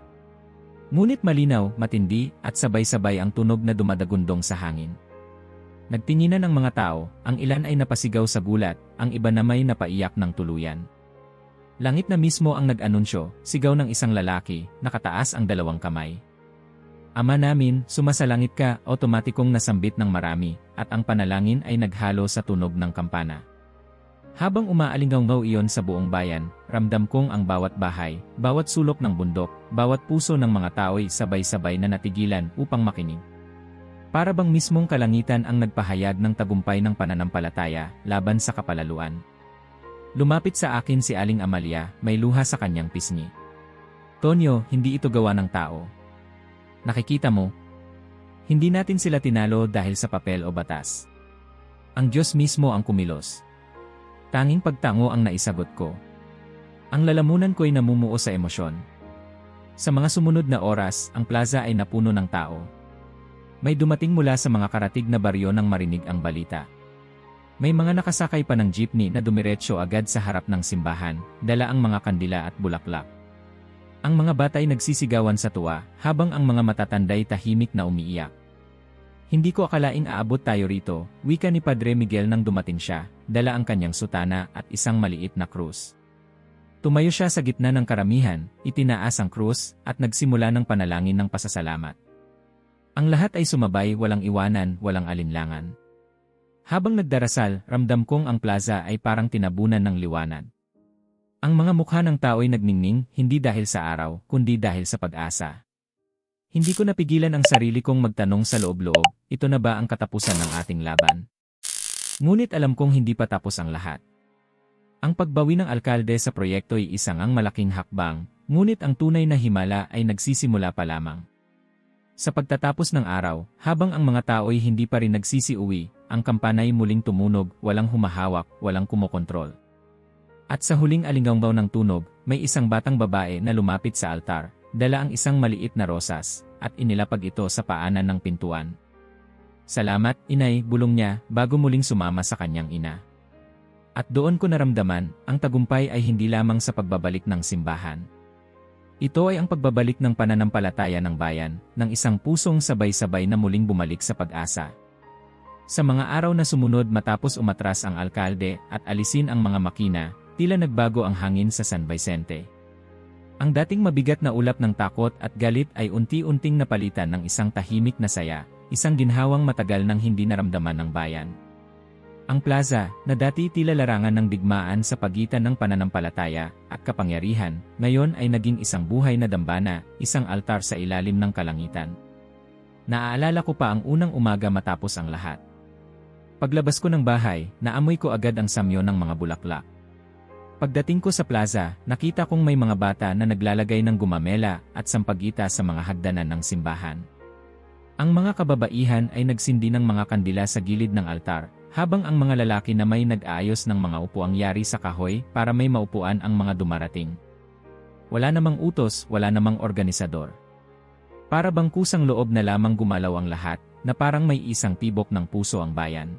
Ngunit malinaw, matindi, at sabay-sabay ang tunog na dumadagundong sa hangin. Nagtinginan ang mga tao, ang ilan ay napasigaw sa gulat, ang iba na may napaiyak ng tuluyan. Langit na mismo ang nag-anunsyo, sigaw ng isang lalaki, nakataas ang dalawang kamay. Ama namin, sumasalangit ka, otomatikong nasambit ng marami, at ang panalangin ay naghalo sa tunog ng kampana. Habang umaalingaw-ngaw iyon sa buong bayan, ramdam kong ang bawat bahay, bawat sulok ng bundok, bawat puso ng mga tao'y sabay-sabay na natigilan upang makinig. Para bang mismong kalangitan ang nagpahayag ng tagumpay ng pananampalataya laban sa kapalaluan. Lumapit sa akin si Aling Amalia, may luha sa kanyang pisngi. Tonyo, hindi ito gawa ng tao. Nakikita mo? Hindi natin sila tinalo dahil sa papel o batas. Ang Diyos mismo ang kumilos. Tanging pagtango ang naisagot ko. Ang lalamunan ko'y namumuo sa emosyon. Sa mga sumunod na oras, ang plaza ay napuno ng tao. May dumating mula sa mga karatig na baryo nang marinig ang balita. May mga nakasakay pa ng jeepney na dumiretso agad sa harap ng simbahan, dala ang mga kandila at bulaklak. Ang mga bata ay nagsisigawan sa tuwa, habang ang mga matatanday tahimik na umiiyak. Hindi ko akalaing aabot tayo rito, wika ni Padre Miguel nang dumating siya, dala ang kanyang sutana at isang maliit na krus. Tumayo siya sa gitna ng karamihan, itinaas ang krus, at nagsimula ng panalangin ng pasasalamat. Ang lahat ay sumabay, walang iwanan, walang alinlangan. Habang nagdarasal, ramdam kong ang plaza ay parang tinabunan ng liwanag. Ang mga mukha ng tao ay nagningning, hindi dahil sa araw, kundi dahil sa pag-asa. Hindi ko napigilan ang sarili kong magtanong sa loob-loob, ito na ba ang katapusan ng ating laban? Ngunit alam kong hindi pa tapos ang lahat. Ang pagbawi ng alkalde sa proyekto ay isang malaking hakbang, ngunit ang tunay na himala ay nagsisimula pa lamang. Sa pagtatapos ng araw, habang ang mga tao ay hindi pa rin nagsisiuwi, ang kampanay muling tumunog, walang humahawak, walang kumokontrol. At sa huling alingangbaw ng tunog, may isang batang babae na lumapit sa altar, dala ang isang maliit na rosas, at inilapag ito sa paanan ng pintuan. Salamat, inay, bulong niya, bago muling sumama sa kanyang ina. At doon ko naramdaman, ang tagumpay ay hindi lamang sa pagbabalik ng simbahan. Ito ay ang pagbabalik ng pananampalataya ng bayan, ng isang pusong sabay-sabay na muling bumalik sa pag-asa. Sa mga araw na sumunod matapos umatras ang alkalde at alisin ang mga makina, tila nagbago ang hangin sa San Vicente. Ang dating mabigat na ulap ng takot at galit ay unti-unting napalitan ng isang tahimik na saya, isang ginhawang matagal nang hindi naramdaman ng bayan. Ang plaza, na dati tila larangan ng digmaan sa pagitan ng pananampalataya at kapangyarihan, ngayon ay naging isang buhay na dambana, isang altar sa ilalim ng kalangitan. Naaalala ko pa ang unang umaga matapos ang lahat. Paglabas ko ng bahay, naamoy ko agad ang samyo ng mga bulaklak. Pagdating ko sa plaza, nakita kong may mga bata na naglalagay ng gumamela at sampagita sa mga hagdanan ng simbahan. Ang mga kababaihan ay nagsindi ng mga kandila sa gilid ng altar, habang ang mga lalaki na may nag-aayos ng mga upuang yari sa kahoy para may maupuan ang mga dumarating. Wala namang utos, wala namang organisador. Para bang kusang loob na lamang gumalaw ang lahat, na parang may isang tibok ng puso ang bayan.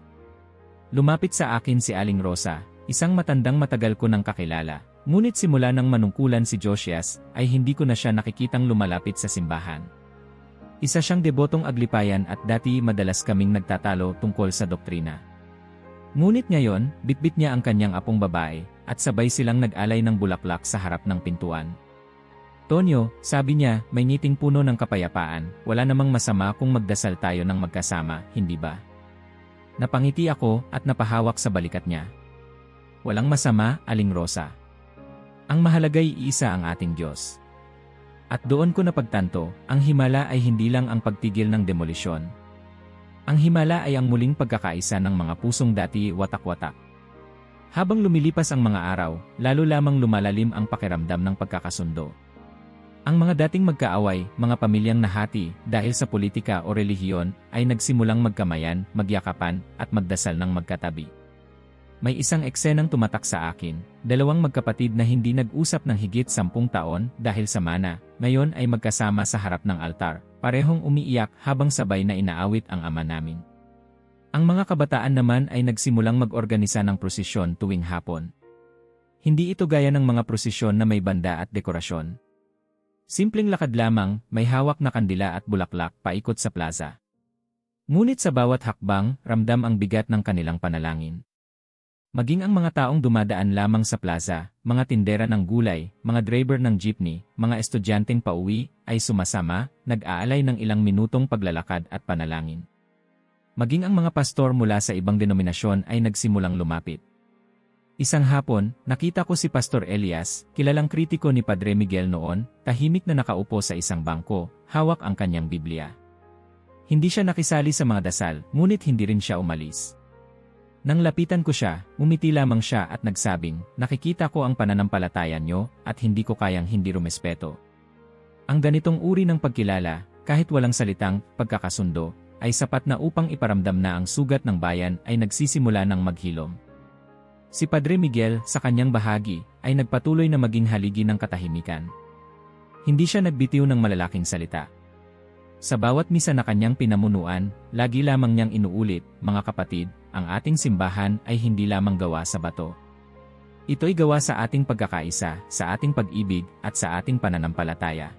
Lumapit sa akin si Aling Rosa, isang matandang matagal ko nang kakilala, ngunit simula nang manungkulan si Josias, ay hindi ko na siya nakikitang lumalapit sa simbahan. Isa siyang debotong aglipayan at dati madalas kaming nagtatalo tungkol sa doktrina. Ngunit ngayon, bitbit niya ang kanyang apong babae, at sabay silang nag-alay ng bulaklak sa harap ng pintuan. Tonyo, sabi niya, may ngiting puno ng kapayapaan, wala namang masama kung magdasal tayo ng magkasama, hindi ba? Napangiti ako at napahawak sa balikat niya. Walang masama, Aling Rosa. Ang mahalaga'y iisa ang ating Diyos. At doon ko napagtanto, ang himala ay hindi lang ang pagtigil ng demolisyon. Ang himala ay ang muling pagkakaisa ng mga pusong dati watak-watak. Habang lumilipas ang mga araw, lalo lamang lumalalim ang pakiramdam ng pagkakasundo. Ang mga dating magkaaway, mga pamilyang nahati dahil sa politika o relihiyon, ay nagsimulang magkamayan, magyakapan, at magdasal ng magkatabi. May isang eksenang tumatak sa akin, dalawang magkapatid na hindi nag-usap ng higit 10 taon dahil sa mana, ngayon ay magkasama sa harap ng altar, parehong umiiyak habang sabay na inaawit ang ama namin. Ang mga kabataan naman ay nagsimulang mag-organisa ng prosesyon tuwing hapon. Hindi ito gaya ng mga prosesyon na may banda at dekorasyon. Simpleng lakad lamang, may hawak na kandila at bulaklak paikot sa plaza. Ngunit sa bawat hakbang, ramdam ang bigat ng kanilang panalangin. Maging ang mga taong dumadaan lamang sa plaza, mga tindera ng gulay, mga driver ng jeepney, mga estudyanteng pauwi, ay sumasama, nag-aalay ng ilang minutong paglalakad at panalangin. Maging ang mga pastor mula sa ibang denominasyon ay nagsimulang lumapit. Isang hapon, nakita ko si Pastor Elias, kilalang kritiko ni Padre Miguel noon, tahimik na nakaupo sa isang bangko, hawak ang kanyang Biblia. Hindi siya nakisali sa mga dasal, ngunit hindi rin siya umalis. Nang lapitan ko siya, umiti lamang siya at nagsabing, nakikita ko ang pananampalataya niyo at hindi ko kayang hindi rumespeto. Ang ganitong uri ng pagkilala, kahit walang salitang pagkakasundo, ay sapat na upang iparamdam na ang sugat ng bayan ay nagsisimula ng maghilom. Si Padre Miguel, sa kanyang bahagi, ay nagpatuloy na maging haligi ng katahimikan. Hindi siya nagbitiw ng malalaking salita. Sa bawat misa na kanyang pinamunuan, lagi lamang niyang inuulit, "Mga kapatid, ang ating simbahan ay hindi lamang gawa sa bato. Ito'y gawa sa ating pagkakaisa, sa ating pag-ibig, at sa ating pananampalataya.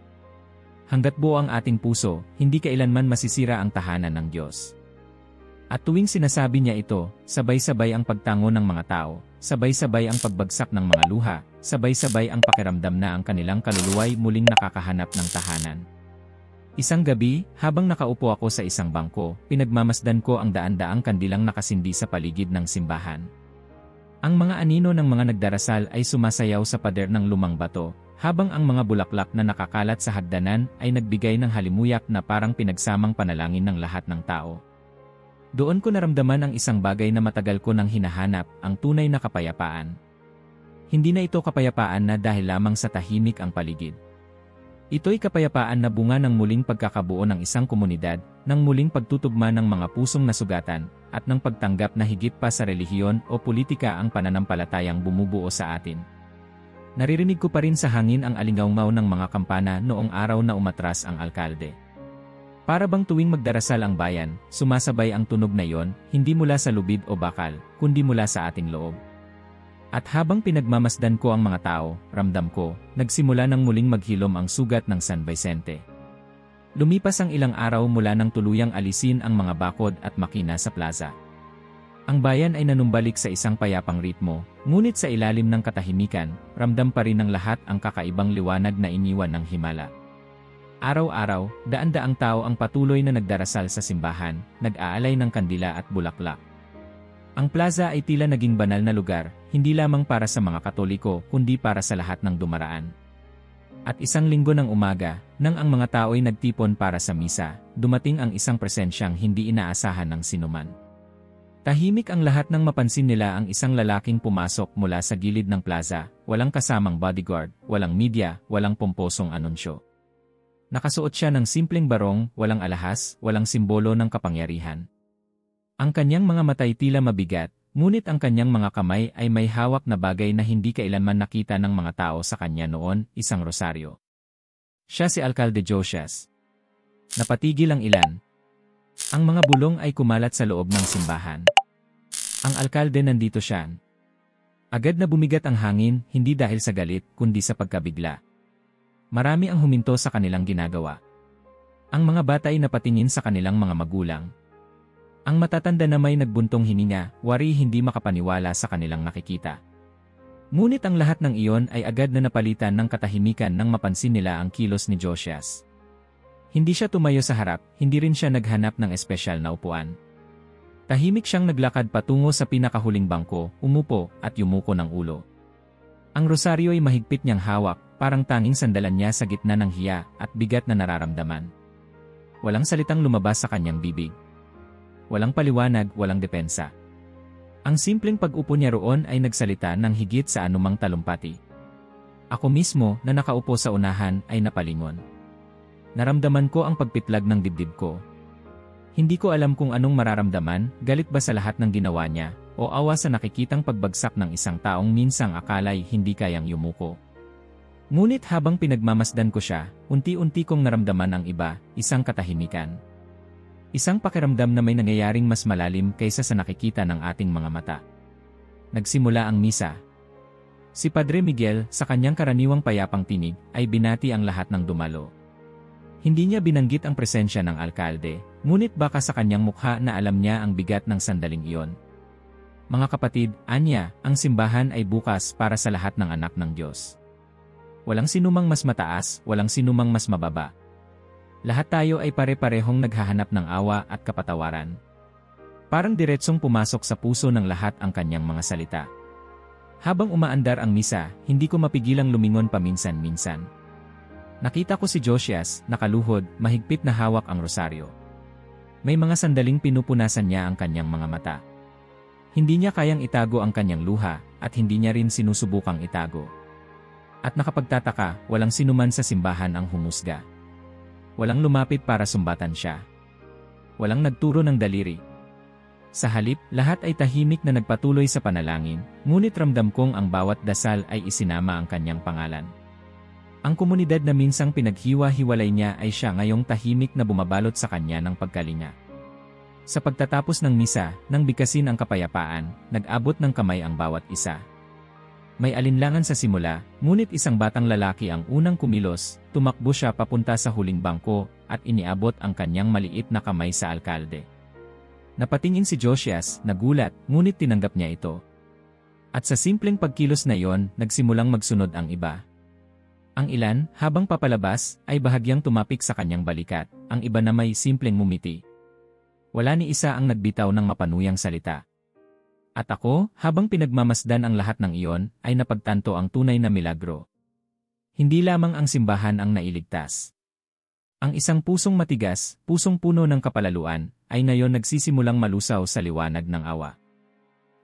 Hanggat buo ang ating puso, hindi kailanman masisira ang tahanan ng Diyos." At tuwing sinasabi niya ito, sabay-sabay ang pagtango ng mga tao, sabay-sabay ang pagbagsak ng mga luha, sabay-sabay ang pakiramdam na ang kanilang kaluluwa'y muling nakakahanap ng tahanan. Isang gabi, habang nakaupo ako sa isang bangko, pinagmamasdan ko ang daan-daang kandilang nakasindi sa paligid ng simbahan. Ang mga anino ng mga nagdarasal ay sumasayaw sa pader ng lumang bato, habang ang mga bulaklak na nakakalat sa hagdanan ay nagbigay ng halimuyak na parang pinagsamang panalangin ng lahat ng tao. Doon ko naramdaman ang isang bagay na matagal ko nang hinahanap, ang tunay na kapayapaan. Hindi na ito kapayapaan na dahil lamang sa tahimik ang paligid. Ito'y kapayapaan na bunga ng muling pagkakabuo ng isang komunidad, ng muling pagtutugma ng mga pusong nasugatan, at ng pagtanggap na higit pa sa relihiyon o politika ang pananampalatayang bumubuo sa atin. Naririnig ko pa rin sa hangin ang alingawngaw ng mga kampana noong araw na umatras ang alkalde. Para bang tuwing magdarasal ang bayan, sumasabay ang tunog na iyon, hindi mula sa lubid o bakal, kundi mula sa ating loob. At habang pinagmamasdan ko ang mga tao, ramdam ko, nagsimula ng muling maghilom ang sugat ng San Vicente. Lumipas ang ilang araw mula nang tuluyang alisin ang mga bakod at makina sa plaza. Ang bayan ay nanumbalik sa isang payapang ritmo, ngunit sa ilalim ng katahimikan, ramdam pa rin ng lahat ang kakaibang liwanag na iniwan ng himala. Araw-araw, daan-daang tao ang patuloy na nagdarasal sa simbahan, nag-aalay ng kandila at bulaklak. Ang plaza ay tila naging banal na lugar, hindi lamang para sa mga Katoliko kundi para sa lahat ng dumaraan. At isang linggo ng umaga, nang ang mga tao ay nagtipon para sa misa, dumating ang isang presensyang hindi inaasahan ng sinuman. Tahimik ang lahat nang mapansin nila ang isang lalaking pumasok mula sa gilid ng plaza, walang kasamang bodyguard, walang media, walang pomposong anunsyo. Nakasuot siya ng simpleng barong, walang alahas, walang simbolo ng kapangyarihan. Ang kanyang mga matay tila mabigat, ngunit ang kanyang mga kamay ay may hawak na bagay na hindi kailanman nakita ng mga tao sa kanya noon, isang rosaryo. Siya si Alcalde Josias. Napatigil ang ilan. Ang mga bulong ay kumalat sa loob ng simbahan. Ang alkalde nandito siya. Agad na bumigat ang hangin, hindi dahil sa galit, kundi sa pagkabigla. Marami ang huminto sa kanilang ginagawa. Ang mga bata ay napatingin sa kanilang mga magulang. Ang matatanda na may nagbuntong hininga, wari hindi makapaniwala sa kanilang nakikita. Ngunit ang lahat ng iyon ay agad na napalitan ng katahimikan nang mapansin nila ang kilos ni Josias. Hindi siya tumayo sa harap, hindi rin siya naghanap ng espesyal na upuan. Tahimik siyang naglakad patungo sa pinakahuling bangko, umupo, at yumuko ng ulo. Ang rosaryo ay mahigpit niyang hawak, parang tanging sandalan niya sa gitna ng hiya at bigat na nararamdaman. Walang salitang lumabas sa kanyang bibig. Walang paliwanag, walang depensa. Ang simpleng pag-upo niya roon ay nagsalita ng higit sa anumang talumpati. Ako mismo, na nakaupo sa unahan, ay napalingon. Naramdaman ko ang pagpitlag ng dibdib ko. Hindi ko alam kung anong mararamdaman, galit ba sa lahat ng ginawa niya, o awa sa nakikitang pagbagsak ng isang taong minsang akalay hindi kayang yumuko. Ngunit habang pinagmamasdan ko siya, unti-unti kong naramdaman ang iba, isang katahimikan. Isang pakiramdam na may nangyayaring mas malalim kaysa sa nakikita ng ating mga mata. Nagsimula ang misa. Si Padre Miguel, sa kanyang karaniwang payapang tinig, ay binati ang lahat ng dumalo. Hindi niya binanggit ang presensya ng alkalde, ngunit baka sa kanyang mukha na alam niya ang bigat ng sandaling iyon. Mga kapatid, anya, ang simbahan ay bukas para sa lahat ng anak ng Diyos. Walang sinumang mas mataas, walang sinumang mas mababa. Lahat tayo ay pare-parehong naghahanap ng awa at kapatawaran. Parang diretsong pumasok sa puso ng lahat ang kanyang mga salita. Habang umaandar ang misa, hindi ko mapigilang lumingon paminsan-minsan. Nakita ko si Josias, nakaluhod, mahigpit na hawak ang rosaryo. May mga sandaling pinupunasan niya ang kanyang mga mata. Hindi niya kayang itago ang kanyang luha, at hindi niya rin sinusubukang itago. At nakapagtataka, walang sinuman sa simbahan ang humusga. Walang lumapit para sumbatan siya. Walang nagturo ng daliri. Sa halip, lahat ay tahimik na nagpatuloy sa panalangin, ngunit ramdam kong ang bawat dasal ay isinama ang kanyang pangalan. Ang komunidad na minsang pinaghiwa-hiwalay niya ay siya ngayong tahimik na bumabalot sa kanya ng pagkalinga. Sa pagtatapos ng misa, nang bigkasin ang kapayapaan, nag-abot ng kamay ang bawat isa. May alinlangan sa simula, ngunit isang batang lalaki ang unang kumilos, tumakbo siya papunta sa huling bangko, at iniabot ang kanyang maliit na kamay sa alkalde. Napatingin si Josias, nagulat, ngunit tinanggap niya ito. At sa simpleng pagkilos na iyon, nagsimulang magsunod ang iba. Ang ilan, habang papalabas, ay bahagyang tumapik sa kanyang balikat, ang iba na may simpleng mumiti. Wala ni isa ang nagbitaw ng mapanuyang salita. At ako, habang pinagmamasdan ang lahat ng iyon, ay napagtanto ang tunay na milagro. Hindi lamang ang simbahan ang nailigtas. Ang isang pusong matigas, pusong puno ng kapalaluan, ay ngayon nagsisimulang malusaw sa liwanag ng awa.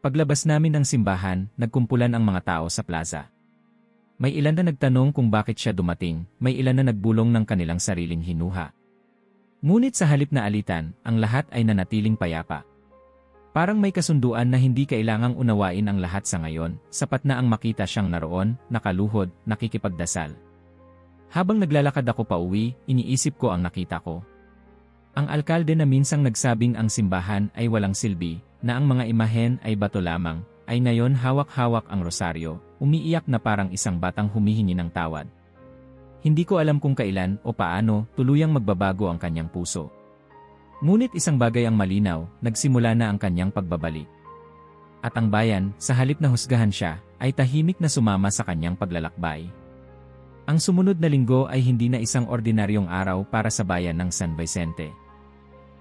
Paglabas namin ng simbahan, nagkumpulan ang mga tao sa plaza. May ilan na nagtanong kung bakit siya dumating, may ilan na nagbulong ng kanilang sariling hinuha. Ngunit sa halip na alitan, ang lahat ay nanatiling payapa. Parang may kasunduan na hindi kailangang unawain ang lahat sa ngayon, sapat na ang makita siyang naroon, nakaluhod, nakikipagdasal. Habang naglalakad ako pauwi, iniisip ko ang nakita ko. Ang alkalde na minsang nagsabing ang simbahan ay walang silbi, na ang mga imahen ay bato lamang, ay ngayon hawak-hawak ang rosaryo, umiiyak na parang isang batang humihingi ng tawad. Hindi ko alam kung kailan o paano tuluyang magbabago ang kanyang puso. Ngunit isang bagay ang malinaw, nagsimula na ang kanyang pagbabalik. At ang bayan, sa halip na husgahan siya, ay tahimik na sumama sa kanyang paglalakbay. Ang sumunod na linggo ay hindi na isang ordinaryong araw para sa bayan ng San Vicente.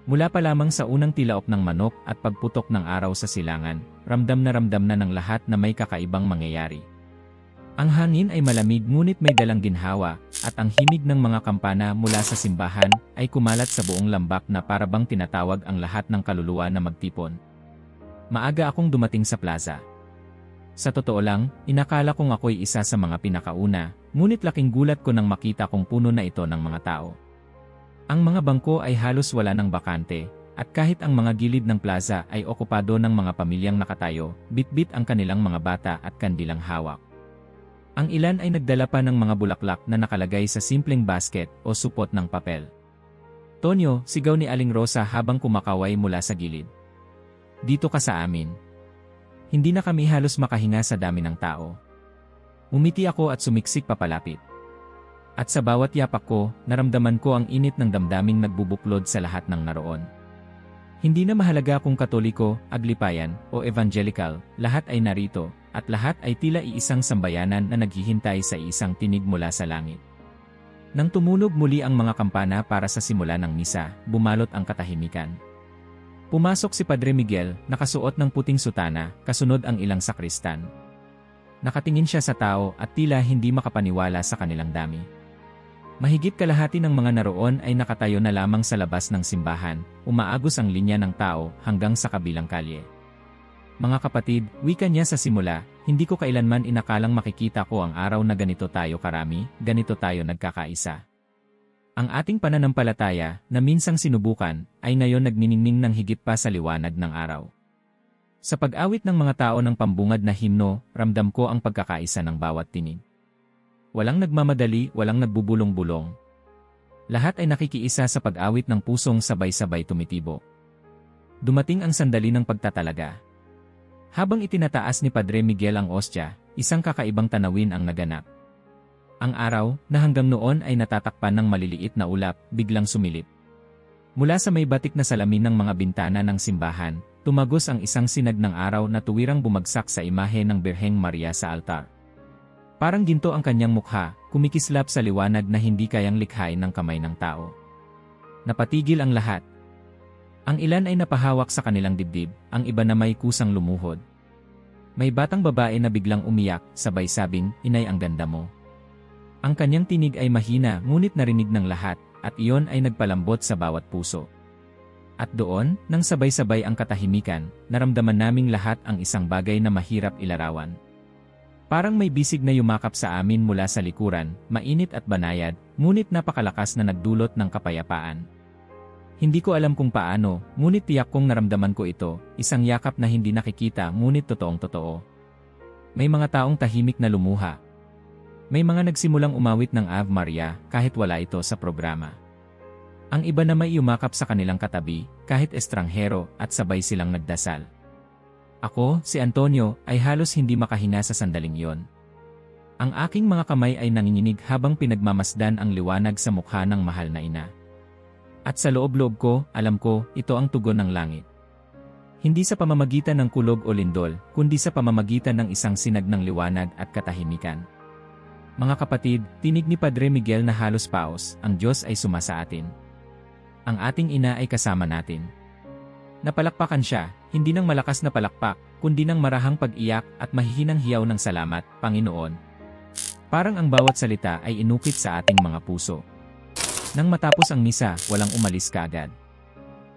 Mula pa lamang sa unang tilaok ng manok at pagputok ng araw sa silangan, ramdam na ng lahat na may kakaibang mangyayari. Ang hangin ay malamig ngunit may dalang ginhawa, at ang himig ng mga kampana mula sa simbahan ay kumalat sa buong lambak na parabang tinatawag ang lahat ng kaluluwa na magtipon. Maaga akong dumating sa plaza. Sa totoo lang, inakala kong ako'y isa sa mga pinakauna, ngunit laking gulat ko nang makita kong puno na ito ng mga tao. Ang mga bangko ay halos wala ng bakante, at kahit ang mga gilid ng plaza ay okupado ng mga pamilyang nakatayo, bitbit ang kanilang mga bata at kandilang hawak. Ang ilan ay nagdala pa ng mga bulaklak na nakalagay sa simpleng basket o supot ng papel. "Tonyo," sigaw ni Aling Rosa habang kumakaway mula sa gilid. "Dito ka sa amin." Hindi na kami halos makahinga sa dami ng tao. Umiti ako at sumiksik papalapit. At sa bawat yapak ko, naramdaman ko ang init ng damdaming nagbubuklod sa lahat ng naroon. Hindi na mahalaga kung Katoliko, Aglipayan, o Evangelical, lahat ay narito. At lahat ay tila iisang sambayanan na naghihintay sa isang tinig mula sa langit. Nang tumunog muli ang mga kampana para sa simula ng misa, bumalot ang katahimikan. Pumasok si Padre Miguel, nakasuot ng puting sutana, kasunod ang ilang sakristan. Nakatingin siya sa tao at tila hindi makapaniwala sa kanilang dami. Mahigit kalahati ng mga naroon ay nakatayo na lamang sa labas ng simbahan, umaagos ang linya ng tao hanggang sa kabilang kalye. Mga kapatid, wika niya sa simula, hindi ko kailanman inakalang makikita ko ang araw na ganito tayo karami, ganito tayo nagkakaisa. Ang ating pananampalataya, na minsang sinubukan, ay ngayon nagniningning ng higit pa sa liwanag ng araw. Sa pag-awit ng mga tao ng pambungad na himno, ramdam ko ang pagkakaisa ng bawat tinig. Walang nagmamadali, walang nagbubulong-bulong. Lahat ay nakikiisa sa pag-awit ng pusong sabay-sabay tumitibo. Dumating ang sandali ng pagtatalaga. Habang itinataas ni Padre Miguel ang ostya, isang kakaibang tanawin ang naganap. Ang araw, na hanggang noon ay natatakpan ng maliliit na ulap, biglang sumilip. Mula sa may batik na salamin ng mga bintana ng simbahan, tumagos ang isang sinag ng araw na tuwirang bumagsak sa imahe ng Birheng Maria sa altar. Parang ginto ang kanyang mukha, kumikislap sa liwanag na hindi kayang likhain ng kamay ng tao. Napatigil ang lahat. Ang ilan ay napahawak sa kanilang dibdib, ang iba na may kusang lumuhod. May batang babae na biglang umiyak, sabay sabing, "Inay, ang ganda mo." Ang kanyang tinig ay mahina ngunit narinig ng lahat, at iyon ay nagpalambot sa bawat puso. At doon, nang sabay-sabay ang katahimikan, naramdaman naming lahat ang isang bagay na mahirap ilarawan. Parang may bisig na yumakap sa amin mula sa likuran, mainit at banayad, ngunit napakalakas na nagdulot ng kapayapaan. Hindi ko alam kung paano, ngunit tiyak kong naramdaman ko ito, isang yakap na hindi nakikita ngunit totoong-totoo. May mga taong tahimik na lumuha. May mga nagsimulang umawit ng Ave Maria kahit wala ito sa programa. Ang iba na may yumakap sa kanilang katabi, kahit estranghero, at sabay silang nagdasal. Ako, si Antonio, ay halos hindi makahinga sa sandaling yon. Ang aking mga kamay ay nanginginig habang pinagmamasdan ang liwanag sa mukha ng mahal na ina. At sa loob-loob ko, alam ko, ito ang tugon ng langit. Hindi sa pamamagitan ng kulog o lindol, kundi sa pamamagitan ng isang sinag ng liwanag at katahimikan. Mga kapatid, tinig ni Padre Miguel na halos paos, ang Diyos ay sumasa atin. Ang ating ina ay kasama natin. Napalakpakan siya, hindi ng malakas na palakpak, kundi ng marahang pag-iyak at mahihinang hiyaw ng salamat, Panginoon. Parang ang bawat salita ay inukit sa ating mga puso. Nang matapos ang misa, walang umalis kaagad.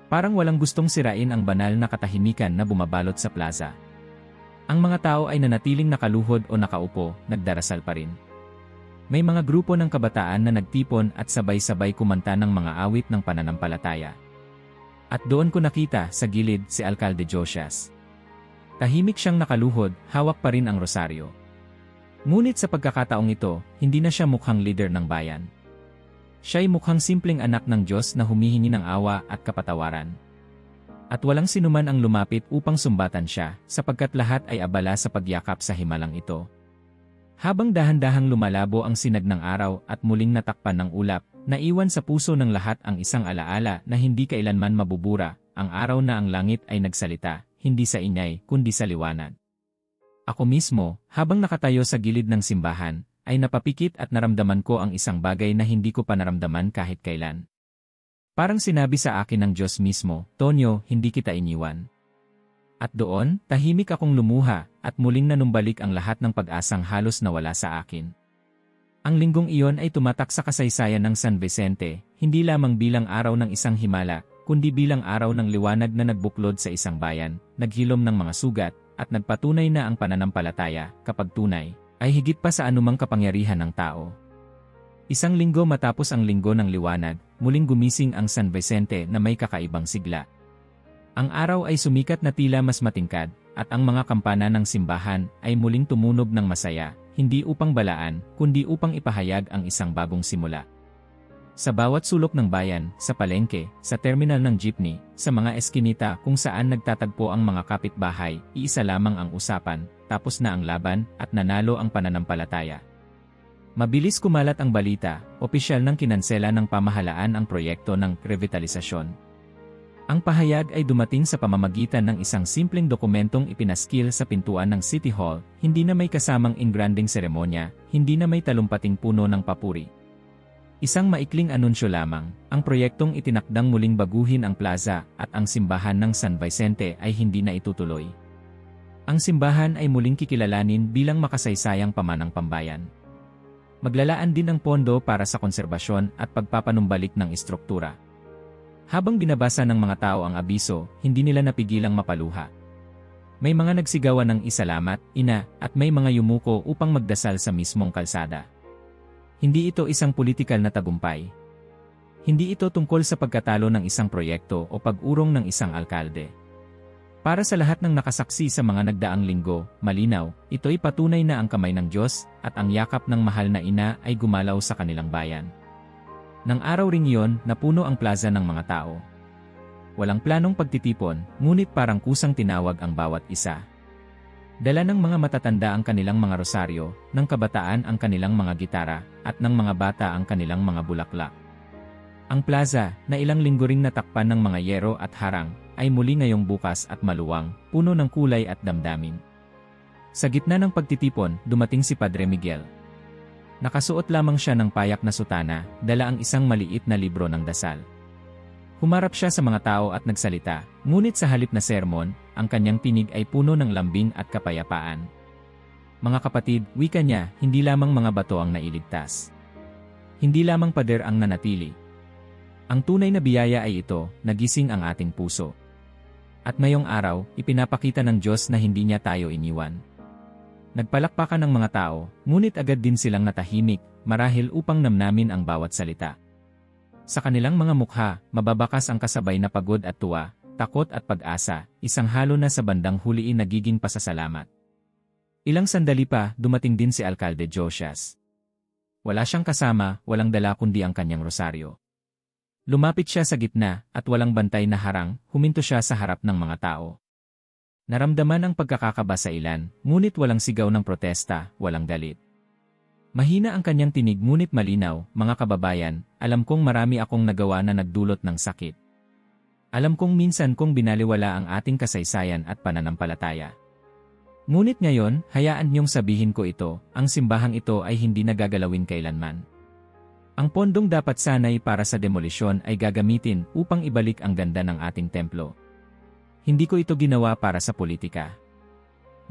Parang walang gustong sirain ang banal na katahimikan na bumabalot sa plaza. Ang mga tao ay nanatiling nakaluhod o nakaupo, nagdarasal pa rin. May mga grupo ng kabataan na nagtipon at sabay-sabay kumanta ng mga awit ng pananampalataya. At doon ko nakita sa gilid si Alcalde Josias. Tahimik siyang nakaluhod, hawak pa rin ang rosaryo. Ngunit sa pagkakataong ito, hindi na siya mukhang leader ng bayan. Siya'y mukhang simpleng anak ng Diyos na humihingi ng awa at kapatawaran. At walang sinuman ang lumapit upang sumbatan siya, sapagkat lahat ay abala sa pagyakap sa himalang ito. Habang dahan-dahang lumalabo ang sinag ng araw at muling natakpan ng ulap, naiwan sa puso ng lahat ang isang alaala na hindi kailanman mabubura, ang araw na ang langit ay nagsalita, hindi sa ingay, kundi sa liwanag. Ako mismo, habang nakatayo sa gilid ng simbahan, ay napapikit at naramdaman ko ang isang bagay na hindi ko pa naramdaman kahit kailan. Parang sinabi sa akin ng Diyos mismo, Tonyo, hindi kita iniwan. At doon, tahimik akong lumuha, at muling nanumbalik ang lahat ng pag-asang halos nawala sa akin. Ang linggong iyon ay tumatak sa kasaysayan ng San Vicente, hindi lamang bilang araw ng isang himala, kundi bilang araw ng liwanag na nagbuklod sa isang bayan, naghilom ng mga sugat, at nagpatunay na ang pananampalataya, kapag tunay, ay higit pa sa anumang kapangyarihan ng tao. Isang linggo matapos ang linggo ng liwanag, muling gumising ang San Vicente na may kakaibang sigla. Ang araw ay sumikat na tila mas matingkad, at ang mga kampana ng simbahan ay muling tumunog ng masaya, hindi upang balaan, kundi upang ipahayag ang isang bagong simula. Sa bawat sulok ng bayan, sa palengke, sa terminal ng jeepney, sa mga eskinita kung saan nagtatagpo ang mga kapitbahay, iisa lamang ang usapan, tapos na ang laban, at nanalo ang pananampalataya. Mabilis kumalat ang balita, opisyal nang kinansela ng pamahalaan ang proyekto ng revitalisasyon. Ang pahayag ay dumating sa pamamagitan ng isang simpleng dokumentong ipinaskil sa pintuan ng City Hall, hindi na may kasamang engranding seremonya, hindi na may talumpating puno ng papuri. Isang maikling anunsyo lamang, ang proyektong itinakdang muling baguhin ang plaza at ang simbahan ng San Vicente ay hindi na itutuloy. Ang simbahan ay muling kikilalanin bilang makasaysayang pamanang pambayan. Maglalaan din ang pondo para sa konserbasyon at pagpapanumbalik ng istruktura. Habang binabasa ng mga tao ang abiso, hindi nila napigilang mapaluha. May mga nagsigawan ng isalamat, ina, at may mga yumuko upang magdasal sa mismong kalsada. Hindi ito isang politikal na tagumpay. Hindi ito tungkol sa pagkatalo ng isang proyekto o pag-urong ng isang alkalde. Para sa lahat ng nakasaksi sa mga nagdaang linggo, malinaw, ito'y patunay na ang kamay ng Diyos at ang yakap ng mahal na ina ay gumalaw sa kanilang bayan. Nang araw ring iyon, napuno ang plaza ng mga tao. Walang planong pagtitipon, ngunit parang kusang tinawag ang bawat isa. Dala ng mga matatanda ang kanilang mga rosaryo, ng kabataan ang kanilang mga gitara, at ng mga bata ang kanilang mga bulaklak. Ang plaza, na ilang linggo ring natakpan ng mga yero at harang, ay muli ngayong bukas at maluwang, puno ng kulay at damdamin. Sa gitna ng pagtitipon, dumating si Padre Miguel. Nakasuot lamang siya ng payak na sutana, dala ang isang maliit na libro ng dasal. Humarap siya sa mga tao at nagsalita, ngunit sa halip na sermon, ang kanyang tinig ay puno ng lambing at kapayapaan. Mga kapatid, wika niya, hindi lamang mga bato ang nailigtas. Hindi lamang pader ang nanatili. Ang tunay na biyaya ay ito, nagising ang ating puso. At ngayong araw, ipinapakita ng Diyos na hindi niya tayo iniwan. Nagpalakpakan ng mga tao, ngunit agad din silang natahimik, marahil upang namnamin ang bawat salita. Sa kanilang mga mukha, mababakas ang kasabay na pagod at tuwa, takot at pag-asa, isang halo na sa bandang huliin nagiging pasasalamat. Ilang sandali pa, dumating din si Alkalde Josias. Wala siyang kasama, walang dala kundi ang kanyang rosaryo. Lumapit siya sa gitna, at walang bantay na harang, huminto siya sa harap ng mga tao. Naramdaman ang pagkakakaba sa ilan, ngunit walang sigaw ng protesta, walang galit. Mahina ang kanyang tinig ngunit malinaw, mga kababayan, alam kong marami akong nagawa na nagdulot ng sakit. Alam kong minsan kong binaliwala ang ating kasaysayan at pananampalataya. Ngunit ngayon, hayaan niyong sabihin ko ito, ang simbahang ito ay hindi nagagalawin kailanman. Ang pondong dapat sanay para sa demolisyon ay gagamitin upang ibalik ang ganda ng ating templo. Hindi ko ito ginawa para sa politika.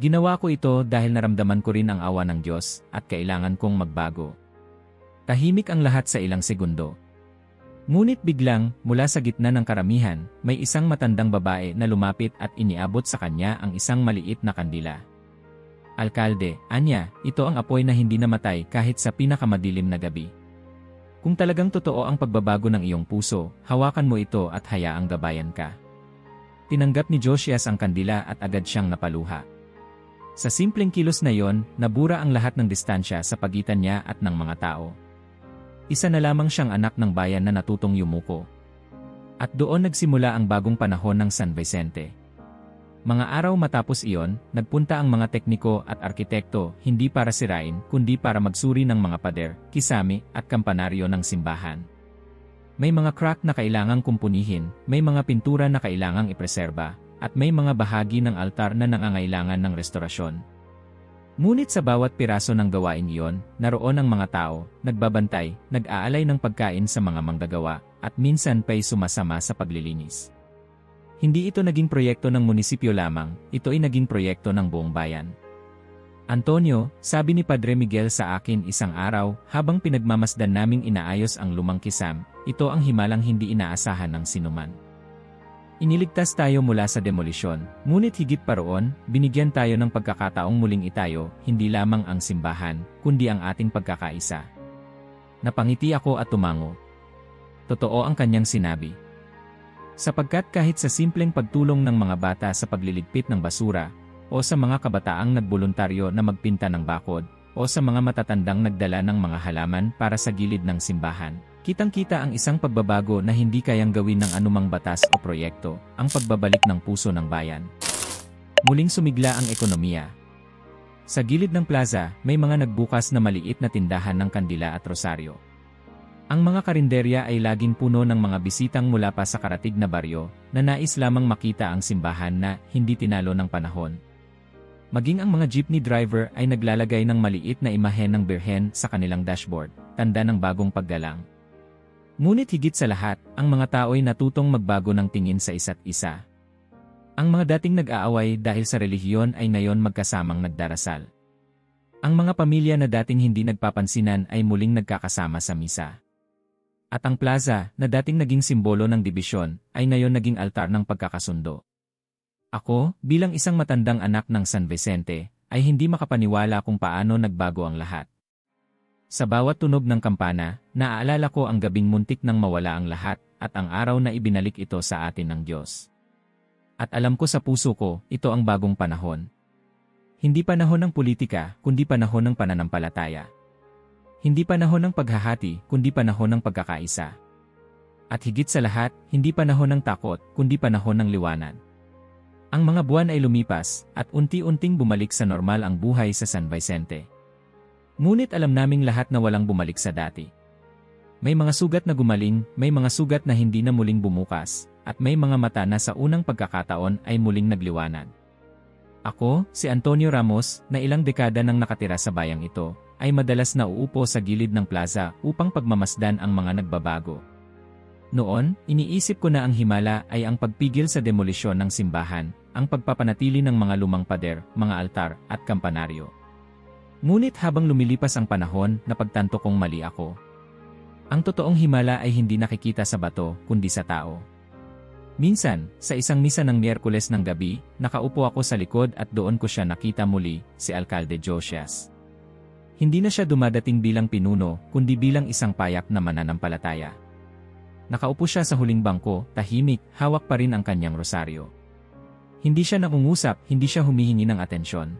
Ginawa ko ito dahil naramdaman ko rin ang awa ng Diyos at kailangan kong magbago. Tahimik ang lahat sa ilang segundo. Ngunit biglang, mula sa gitna ng karamihan, may isang matandang babae na lumapit at iniabot sa kanya ang isang maliit na kandila. Alkalde, anya, ito ang apoy na hindi namatay kahit sa pinakamadilim na gabi. Kung talagang totoo ang pagbabago ng iyong puso, hawakan mo ito at hayaang gabayan ka. Tinanggap ni Josias ang kandila at agad siyang napaluha. Sa simpleng kilos na yon, nabura ang lahat ng distansya sa pagitan niya at ng mga tao. Isa na lamang siyang anak ng bayan na natutong yumuko. At doon nagsimula ang bagong panahon ng San Vicente. Mga araw matapos iyon, nagpunta ang mga tekniko at arkitekto hindi para sirain kundi para magsuri ng mga pader, kisame at kampanaryo ng simbahan. May mga crack na kailangang kumpunihin, may mga pintura na kailangang ipreserba, at may mga bahagi ng altar na nangangailangan ng restorasyon. Ngunit sa bawat piraso ng gawain iyon, naroon ang mga tao, nagbabantay, nag-aalay ng pagkain sa mga manggagawa, at minsan pa'y sumasama sa paglilinis. Hindi ito naging proyekto ng munisipyo lamang, ito ay naging proyekto ng buong bayan. Antonio, sabi ni Padre Miguel sa akin isang araw, habang pinagmamasdan naming inaayos ang lumang kisam, ito ang himalang hindi inaasahan ng sinuman. Iniligtas tayo mula sa demolisyon, ngunit higit pa roon, binigyan tayo ng pagkakataong muling itayo, hindi lamang ang simbahan, kundi ang ating pagkakaisa. Napangiti ako at tumango. Totoo ang kanyang sinabi. Sapagkat kahit sa simpleng pagtulong ng mga bata sa pagliligpit ng basura, o sa mga kabataang nagboluntaryo na magpinta ng bakod, o sa mga matatandang nagdala ng mga halaman para sa gilid ng simbahan, kitang-kita ang isang pagbabago na hindi kayang gawin ng anumang batas o proyekto, ang pagbabalik ng puso ng bayan. Muling sumigla ang ekonomiya. Sa gilid ng plaza, may mga nagbukas na maliit na tindahan ng kandila at rosaryo. Ang mga karinderya ay laging puno ng mga bisitang mula pa sa karatig na baryo, na nais lamang makita ang simbahan na hindi tinalo ng panahon. Maging ang mga jeepney driver ay naglalagay ng maliit na imahen ng birhen sa kanilang dashboard, tanda ng bagong paggalang. Ngunit higit sa lahat, ang mga tao'y natutong magbago ng tingin sa isa't isa. Ang mga dating nag-aaway dahil sa relihiyon ay ngayon magkasamang nagdarasal. Ang mga pamilya na dating hindi nagpapansinan ay muling nagkakasama sa misa. At ang plaza, na dating naging simbolo ng dibisyon, ay ngayon naging altar ng pagkakasundo. Ako, bilang isang matandang anak ng San Vicente, ay hindi makapaniwala kung paano nagbago ang lahat. Sa bawat tunog ng kampana, naaalala ko ang gabing muntik nang mawala ang lahat, at ang araw na ibinalik ito sa atin ng Diyos. At alam ko sa puso ko, ito ang bagong panahon. Hindi panahon ng politika, kundi panahon ng pananampalataya. Hindi panahon ng paghahati, kundi panahon ng pagkakaisa. At higit sa lahat, hindi panahon ng takot, kundi panahon ng liwanag. Ang mga buwan ay lumipas, at unti-unting bumalik sa normal ang buhay sa San Vicente. Ngunit alam naming lahat na walang bumalik sa dati. May mga sugat na gumaling, may mga sugat na hindi na muling bumukas, at may mga mata na sa unang pagkakataon ay muling nagliwanag. Ako, si Antonio Ramos, na ilang dekada nang nakatira sa bayang ito, ay madalas na uupo sa gilid ng plaza upang pagmamasdan ang mga nagbabago. Noon, iniisip ko na ang himala ay ang pagpigil sa demolisyon ng simbahan, ang pagpapanatili ng mga lumang pader, mga altar, at kampanaryo. Ngunit habang lumilipas ang panahon, napagtanto kong mali ako. Ang totoong himala ay hindi nakikita sa bato, kundi sa tao. Minsan, sa isang misa ng Miyerkules ng gabi, nakaupo ako sa likod at doon ko siya nakita muli, si Alkalde Josias. Hindi na siya dumadating bilang pinuno, kundi bilang isang payak na mananampalataya. Nakaupo siya sa huling bangko, tahimik, hawak pa rin ang kanyang rosaryo. Hindi siya nangungusap, hindi siya humihingi ng atensyon.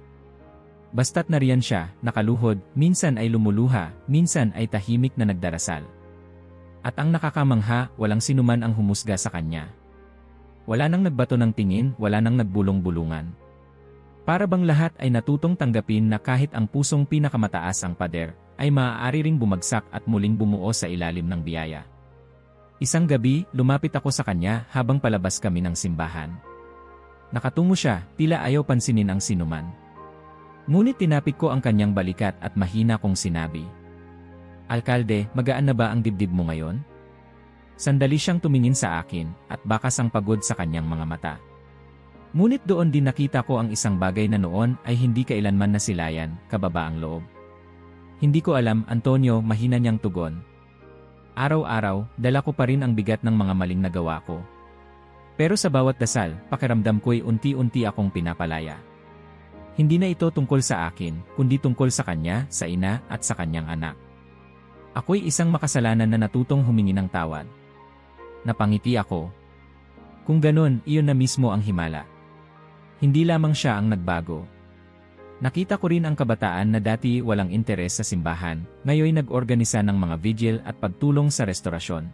Basta't nariyan siya, nakaluhod, minsan ay lumuluha, minsan ay tahimik na nagdarasal. At ang nakakamangha, walang sinuman ang humusga sa kanya. Wala nang nagbato ng tingin, wala nang nagbulong-bulungan. Para bang lahat ay natutong tanggapin na kahit ang pusong pinakamataas ang pader, ay maaari ring bumagsak at muling bumuo sa ilalim ng biyaya. Isang gabi, lumapit ako sa kanya habang palabas kami ng simbahan. Nakatungo siya, tila ayaw pansinin ang sinuman. Ngunit tinapik ko ang kanyang balikat at mahina kong sinabi, "Alkalde, magaan na ba ang dibdib mo ngayon?" Sandali siyang tumingin sa akin at bakas ang pagod sa kanyang mga mata. Ngunit doon din nakita ko ang isang bagay na noon ay hindi kailanman nasilayan, kababaang loob. Hindi ko alam, Antonio, mahina niyang tugon. Araw-araw, dala ko pa rin ang bigat ng mga maling nagawa ko. Pero sa bawat dasal, pakiramdam ko'y unti-unti akong pinapalaya. Hindi na ito tungkol sa akin, kundi tungkol sa kanya, sa ina, at sa kanyang anak. Ako'y isang makasalanan na natutong humingi ng tawad. Napangiti ako. Kung ganun, iyon na mismo ang himala. Hindi lamang siya ang nagbago. Nakita ko rin ang kabataan na dati walang interes sa simbahan, ngayon nag-organisa ng mga vigil at pagtulong sa restorasyon.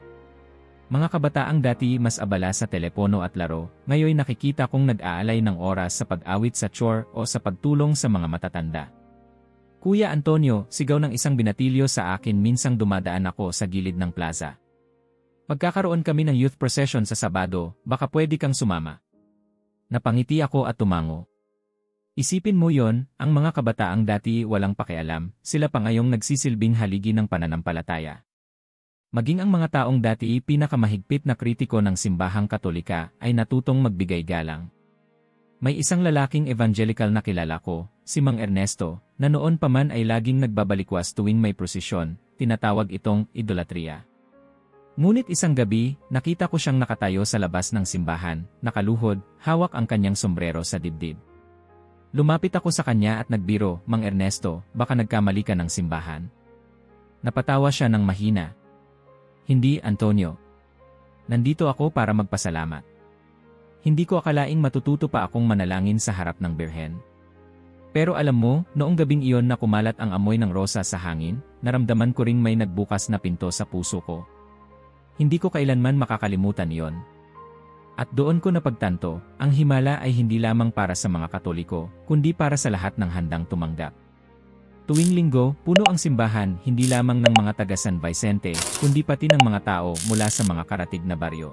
Mga kabataang dati mas abala sa telepono at laro, ngayon nakikita kong nag-aalay ng oras sa pag-awit sa chore o sa pagtulong sa mga matatanda. Kuya Antonio, sigaw ng isang binatilyo sa akin minsang dumadaan ako sa gilid ng plaza. Magkakaroon kami ng youth procession sa Sabado, baka pwede kang sumama. Napangiti ako at tumango. Isipin mo yon, ang mga kabataang dati walang pakialam, sila pa ngayong nagsisilbing haligi ng pananampalataya. Maging ang mga taong dati pinakamahigpit na kritiko ng simbahang Katolika ay natutong magbigay galang. May isang lalaking evangelical na kilala ko, si Mang Ernesto, na noon pa man ay laging nagbabalikwas tuwing may prosesyon, tinatawag itong idolatria. Ngunit isang gabi, nakita ko siyang nakatayo sa labas ng simbahan, nakaluhod, hawak ang kanyang sombrero sa dibdib. Lumapit ako sa kanya at nagbiro, "Mang Ernesto, baka nagkamali ka ng simbahan." Napatawa siya ng mahina. "Hindi, Antonio. Nandito ako para magpasalamat. Hindi ko akalaing matututo pa akong manalangin sa harap ng Birhen. Pero alam mo, noong gabing iyon na kumalat ang amoy ng rosa sa hangin, naramdaman ko ring may nagbukas na pinto sa puso ko. Hindi ko kailanman makakalimutan iyon. At doon ko napagtanto, ang himala ay hindi lamang para sa mga Katoliko, kundi para sa lahat ng handang tumanggap. Tuwing linggo, puno ang simbahan hindi lamang ng mga taga San Vicente, kundi pati ng mga tao mula sa mga karatig na baryo.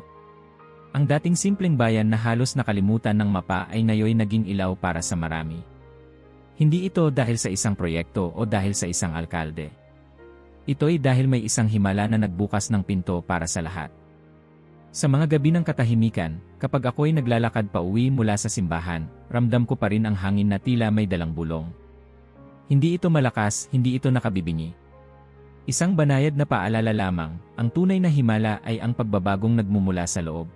Ang dating simpleng bayan na halos nakalimutan ng mapa ay ngayon naging ilaw para sa marami. Hindi ito dahil sa isang proyekto o dahil sa isang alkalde. Ito'y dahil may isang himala na nagbukas ng pinto para sa lahat. Sa mga gabi ng katahimikan, kapag ako'y naglalakad pa uwi mula sa simbahan, ramdam ko pa rin ang hangin na tila may dalang bulong. Hindi ito malakas, hindi ito nakabibingi. Isang banayad na paalala lamang, ang tunay na himala ay ang pagbabagong nagmumula sa loob.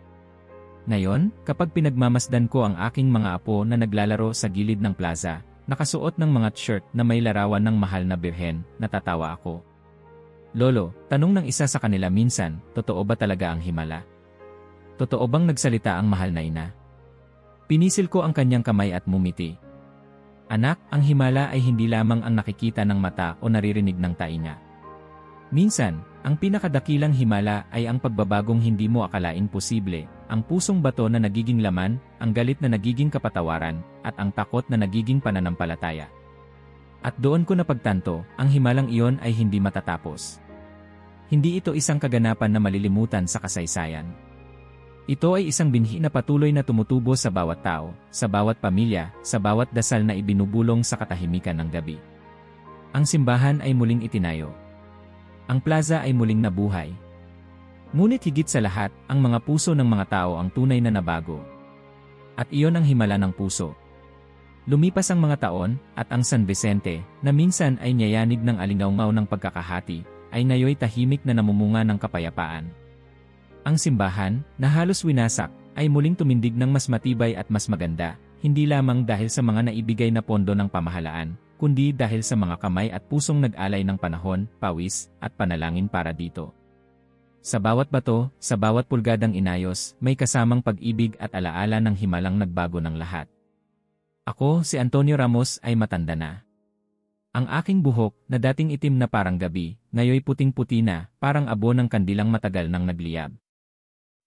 Ngayon, kapag pinagmamasdan ko ang aking mga apo na naglalaro sa gilid ng plaza, nakasuot ng mga t-shirt na may larawan ng mahal na birhen, natatawa ako. "Lolo," tanong ng isa sa kanila minsan, "totoo ba talaga ang himala? Totoo bang nagsalita ang mahal na ina?" Pinisil ko ang kanyang kamay at mumiti. "Anak, ang himala ay hindi lamang ang nakikita ng mata o naririnig ng tainga. Minsan, ang pinakadakilang himala ay ang pagbabagong hindi mo akalain posible, ang pusong bato na nagiging laman, ang galit na nagiging kapatawaran, at ang takot na nagiging pananampalataya." At doon ko napagtanto, ang himalang iyon ay hindi matatapos. Hindi ito isang kaganapan na malilimutan sa kasaysayan. Ito ay isang binhi na patuloy na tumutubo sa bawat tao, sa bawat pamilya, sa bawat dasal na ibinubulong sa katahimikan ng gabi. Ang simbahan ay muling itinayo. Ang plaza ay muling nabuhay. Ngunit higit sa lahat, ang mga puso ng mga tao ang tunay na nabago. At iyon ang himala ng puso. Lumipas ang mga taon, at ang San Vicente, na minsan ay niyayanig ng alingawngaw ng pagkakahati, ay ngayoy tahimik na namumunga ng kapayapaan. Ang simbahan, na halos winasak, ay muling tumindig ng mas matibay at mas maganda, hindi lamang dahil sa mga naibigay na pondo ng pamahalaan, kundi dahil sa mga kamay at pusong nag-alay ng panahon, pawis, at panalangin para dito. Sa bawat bato, sa bawat pulgadang inayos, may kasamang pag-ibig at alaala ng himalang nagbago ng lahat. Ako, si Antonio Ramos, ay matanda na. Ang aking buhok, na dating itim na parang gabi, ngayoy puting-puti na, parang abo ng kandilang matagal nang nagliyab.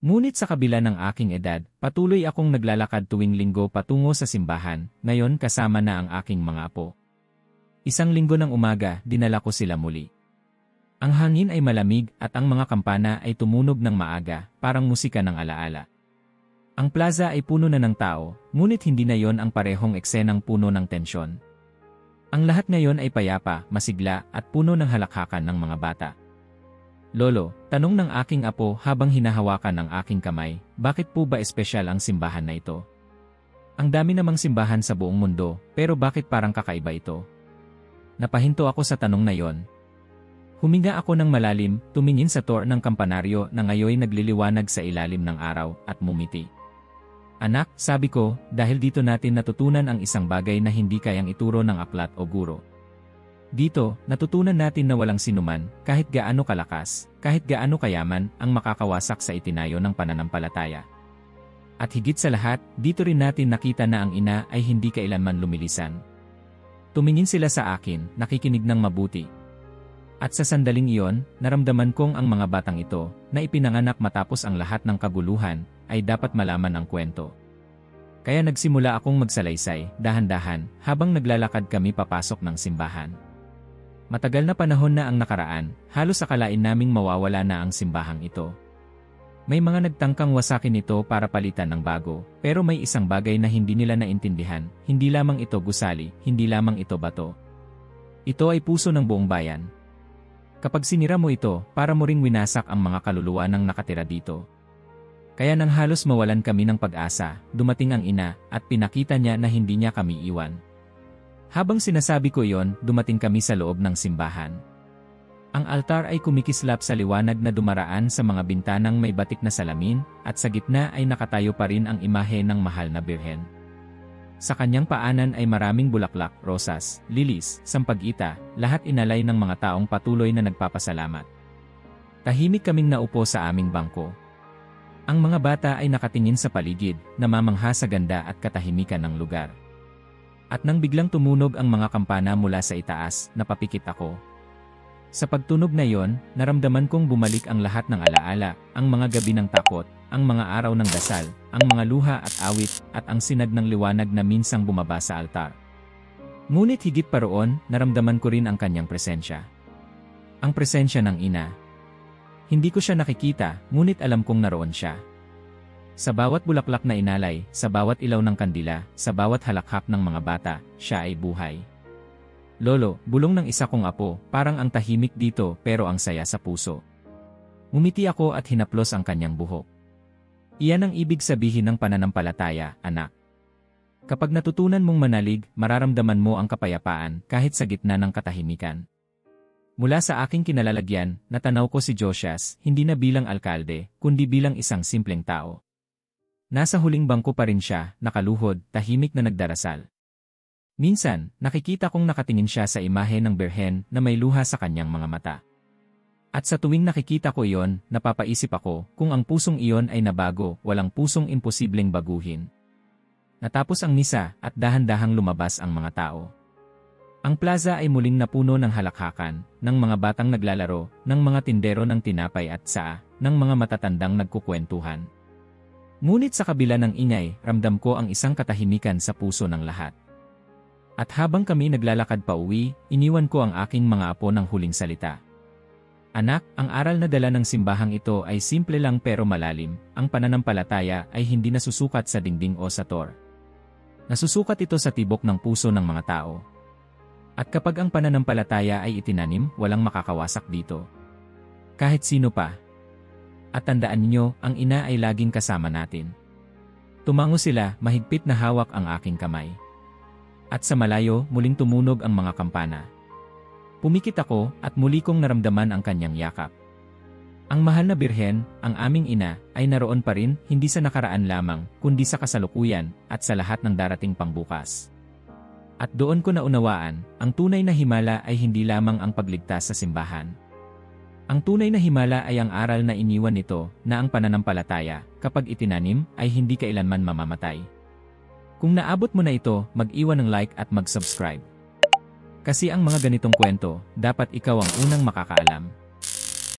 Ngunit sa kabila ng aking edad, patuloy akong naglalakad tuwing linggo patungo sa simbahan, ngayon kasama na ang aking mga apo. Isang linggo ng umaga, dinala ko sila muli. Ang hangin ay malamig at ang mga kampana ay tumunog ng maaga, parang musika ng alaala. Ang plaza ay puno na ng tao, ngunit hindi na yon ang parehong eksenang puno ng tensyon. Ang lahat ngayon ay payapa, masigla, at puno ng halakhakan ng mga bata. Lolo, tanong ng aking apo habang hinahawakan ang aking kamay, bakit po ba espesyal ang simbahan na ito? Ang dami namang simbahan sa buong mundo, pero bakit parang kakaiba ito? Napahinto ako sa tanong na yon. Huminga ako ng malalim, tumingin sa tor ng kampanaryo na ngayoy nagliliwanag sa ilalim ng araw, at mumiti. Anak, sabi ko, dahil dito natin natutunan ang isang bagay na hindi kayang ituro ng aklat o guro. Dito, natutunan natin na walang sinuman, kahit gaano kalakas, kahit gaano kayaman, ang makakawasak sa itinayo ng pananampalataya. At higit sa lahat, dito rin natin nakita na ang ina ay hindi kailanman lumilisan. Tumingin sila sa akin, nakikinig ng mabuti. At sa sandaling iyon, naramdaman kong ang mga batang ito, na ipinanganak matapos ang lahat ng kaguluhan, ay dapat malaman ang kwento. Kaya nagsimula akong magsalaysay, dahan-dahan, habang naglalakad kami papasok ng simbahan. Matagal na panahon na ang nakaraan, halos akalain naming mawawala na ang simbahang ito. May mga nagtangkang wasakin ito para palitan ng bago, pero may isang bagay na hindi nila naintindihan, hindi lamang ito gusali, hindi lamang ito bato. Ito ay puso ng buong bayan. Kapag sinira mo ito, para mo ring winasak ang mga kaluluwa ng nakatira dito. Kaya nang halos mawalan kami ng pag-asa, dumating ang ina, at pinakita niya na hindi niya kami iwan. Habang sinasabi ko iyon, dumating kami sa loob ng simbahan. Ang altar ay kumikislap sa liwanag na dumaraan sa mga bintanang may batik na salamin, at sa gitna ay nakatayo pa rin ang imahe ng mahal na birhen. Sa kanyang paanan ay maraming bulaklak, rosas, lilis, sampagita, lahat inalay ng mga taong patuloy na nagpapasalamat. Tahimik kaming naupo sa aming bangko. Ang mga bata ay nakatingin sa paligid, namamangha sa ganda at katahimikan ng lugar. At nang biglang tumunog ang mga kampana mula sa itaas, napapikit ako. Sa pagtunog na yon, naramdaman kong bumalik ang lahat ng alaala, ang mga gabi ng takot, ang mga araw ng dasal, ang mga luha at awit, at ang sinag ng liwanag na minsang bumaba sa altar. Ngunit higit pa roon, naramdaman ko rin ang kanyang presensya. Ang presensya ng ina. Hindi ko siya nakikita, ngunit alam kong naroon siya. Sa bawat bulaklak na inalay, sa bawat ilaw ng kandila, sa bawat halakhak ng mga bata, siya ay buhay. Lolo, bulong ng isa kong apo, parang ang tahimik dito pero ang saya sa puso. Ngumiti ako at hinaplos ang kanyang buhok. Iyan ang ibig sabihin ng pananampalataya, anak. Kapag natutunan mong manalig, mararamdaman mo ang kapayapaan kahit sa gitna ng katahimikan. Mula sa aking kinalalagyan, natanaw ko si Josias, hindi na bilang alkalde, kundi bilang isang simpleng tao. Nasa huling bangko pa rin siya, nakaluhod, tahimik na nagdarasal. Minsan, nakikita kong nakatingin siya sa imahe ng birhen na may luha sa kanyang mga mata. At sa tuwing nakikita ko iyon, napapaisip ako kung ang pusong iyon ay nabago, walang pusong imposibleng baguhin. Natapos ang misa at dahan-dahang lumabas ang mga tao. Ang plaza ay muling napuno ng halakhakan, ng mga batang naglalaro, ng mga tindero ng tinapay at saa, ng mga matatandang nagkukwentuhan. Ngunit sa kabila ng ingay, ramdam ko ang isang katahimikan sa puso ng lahat. At habang kami naglalakad pa uwi, iniwan ko ang aking mga apo ng huling salita. Anak, ang aral na dala ng simbahang ito ay simple lang pero malalim, ang pananampalataya ay hindi nasusukat sa dingding o sa tor. Nasusukat ito sa tibok ng puso ng mga tao. At kapag ang pananampalataya ay itinanim, walang makakawasak dito. Kahit sino pa. At tandaan ninyo, ang ina ay laging kasama natin. Tumango sila, mahigpit na hawak ang aking kamay. At sa malayo, muling tumunog ang mga kampana. Pumikit ako, at muli kong naramdaman ang kanyang yakap. Ang mahal na Birhen, ang aming ina, ay naroon pa rin, hindi sa nakaraan lamang, kundi sa kasalukuyan, at sa lahat ng darating pangbukas. At doon ko naunawaan, ang tunay na himala ay hindi lamang ang pagligtas sa simbahan. Ang tunay na himala ay ang aral na iniwan nito, na ang pananampalataya, kapag itinanim, ay hindi kailanman mamamatay. Kung naabot mo na ito, mag-iwan ng like at mag-subscribe. Kasi ang mga ganitong kwento, dapat ikaw ang unang makakaalam.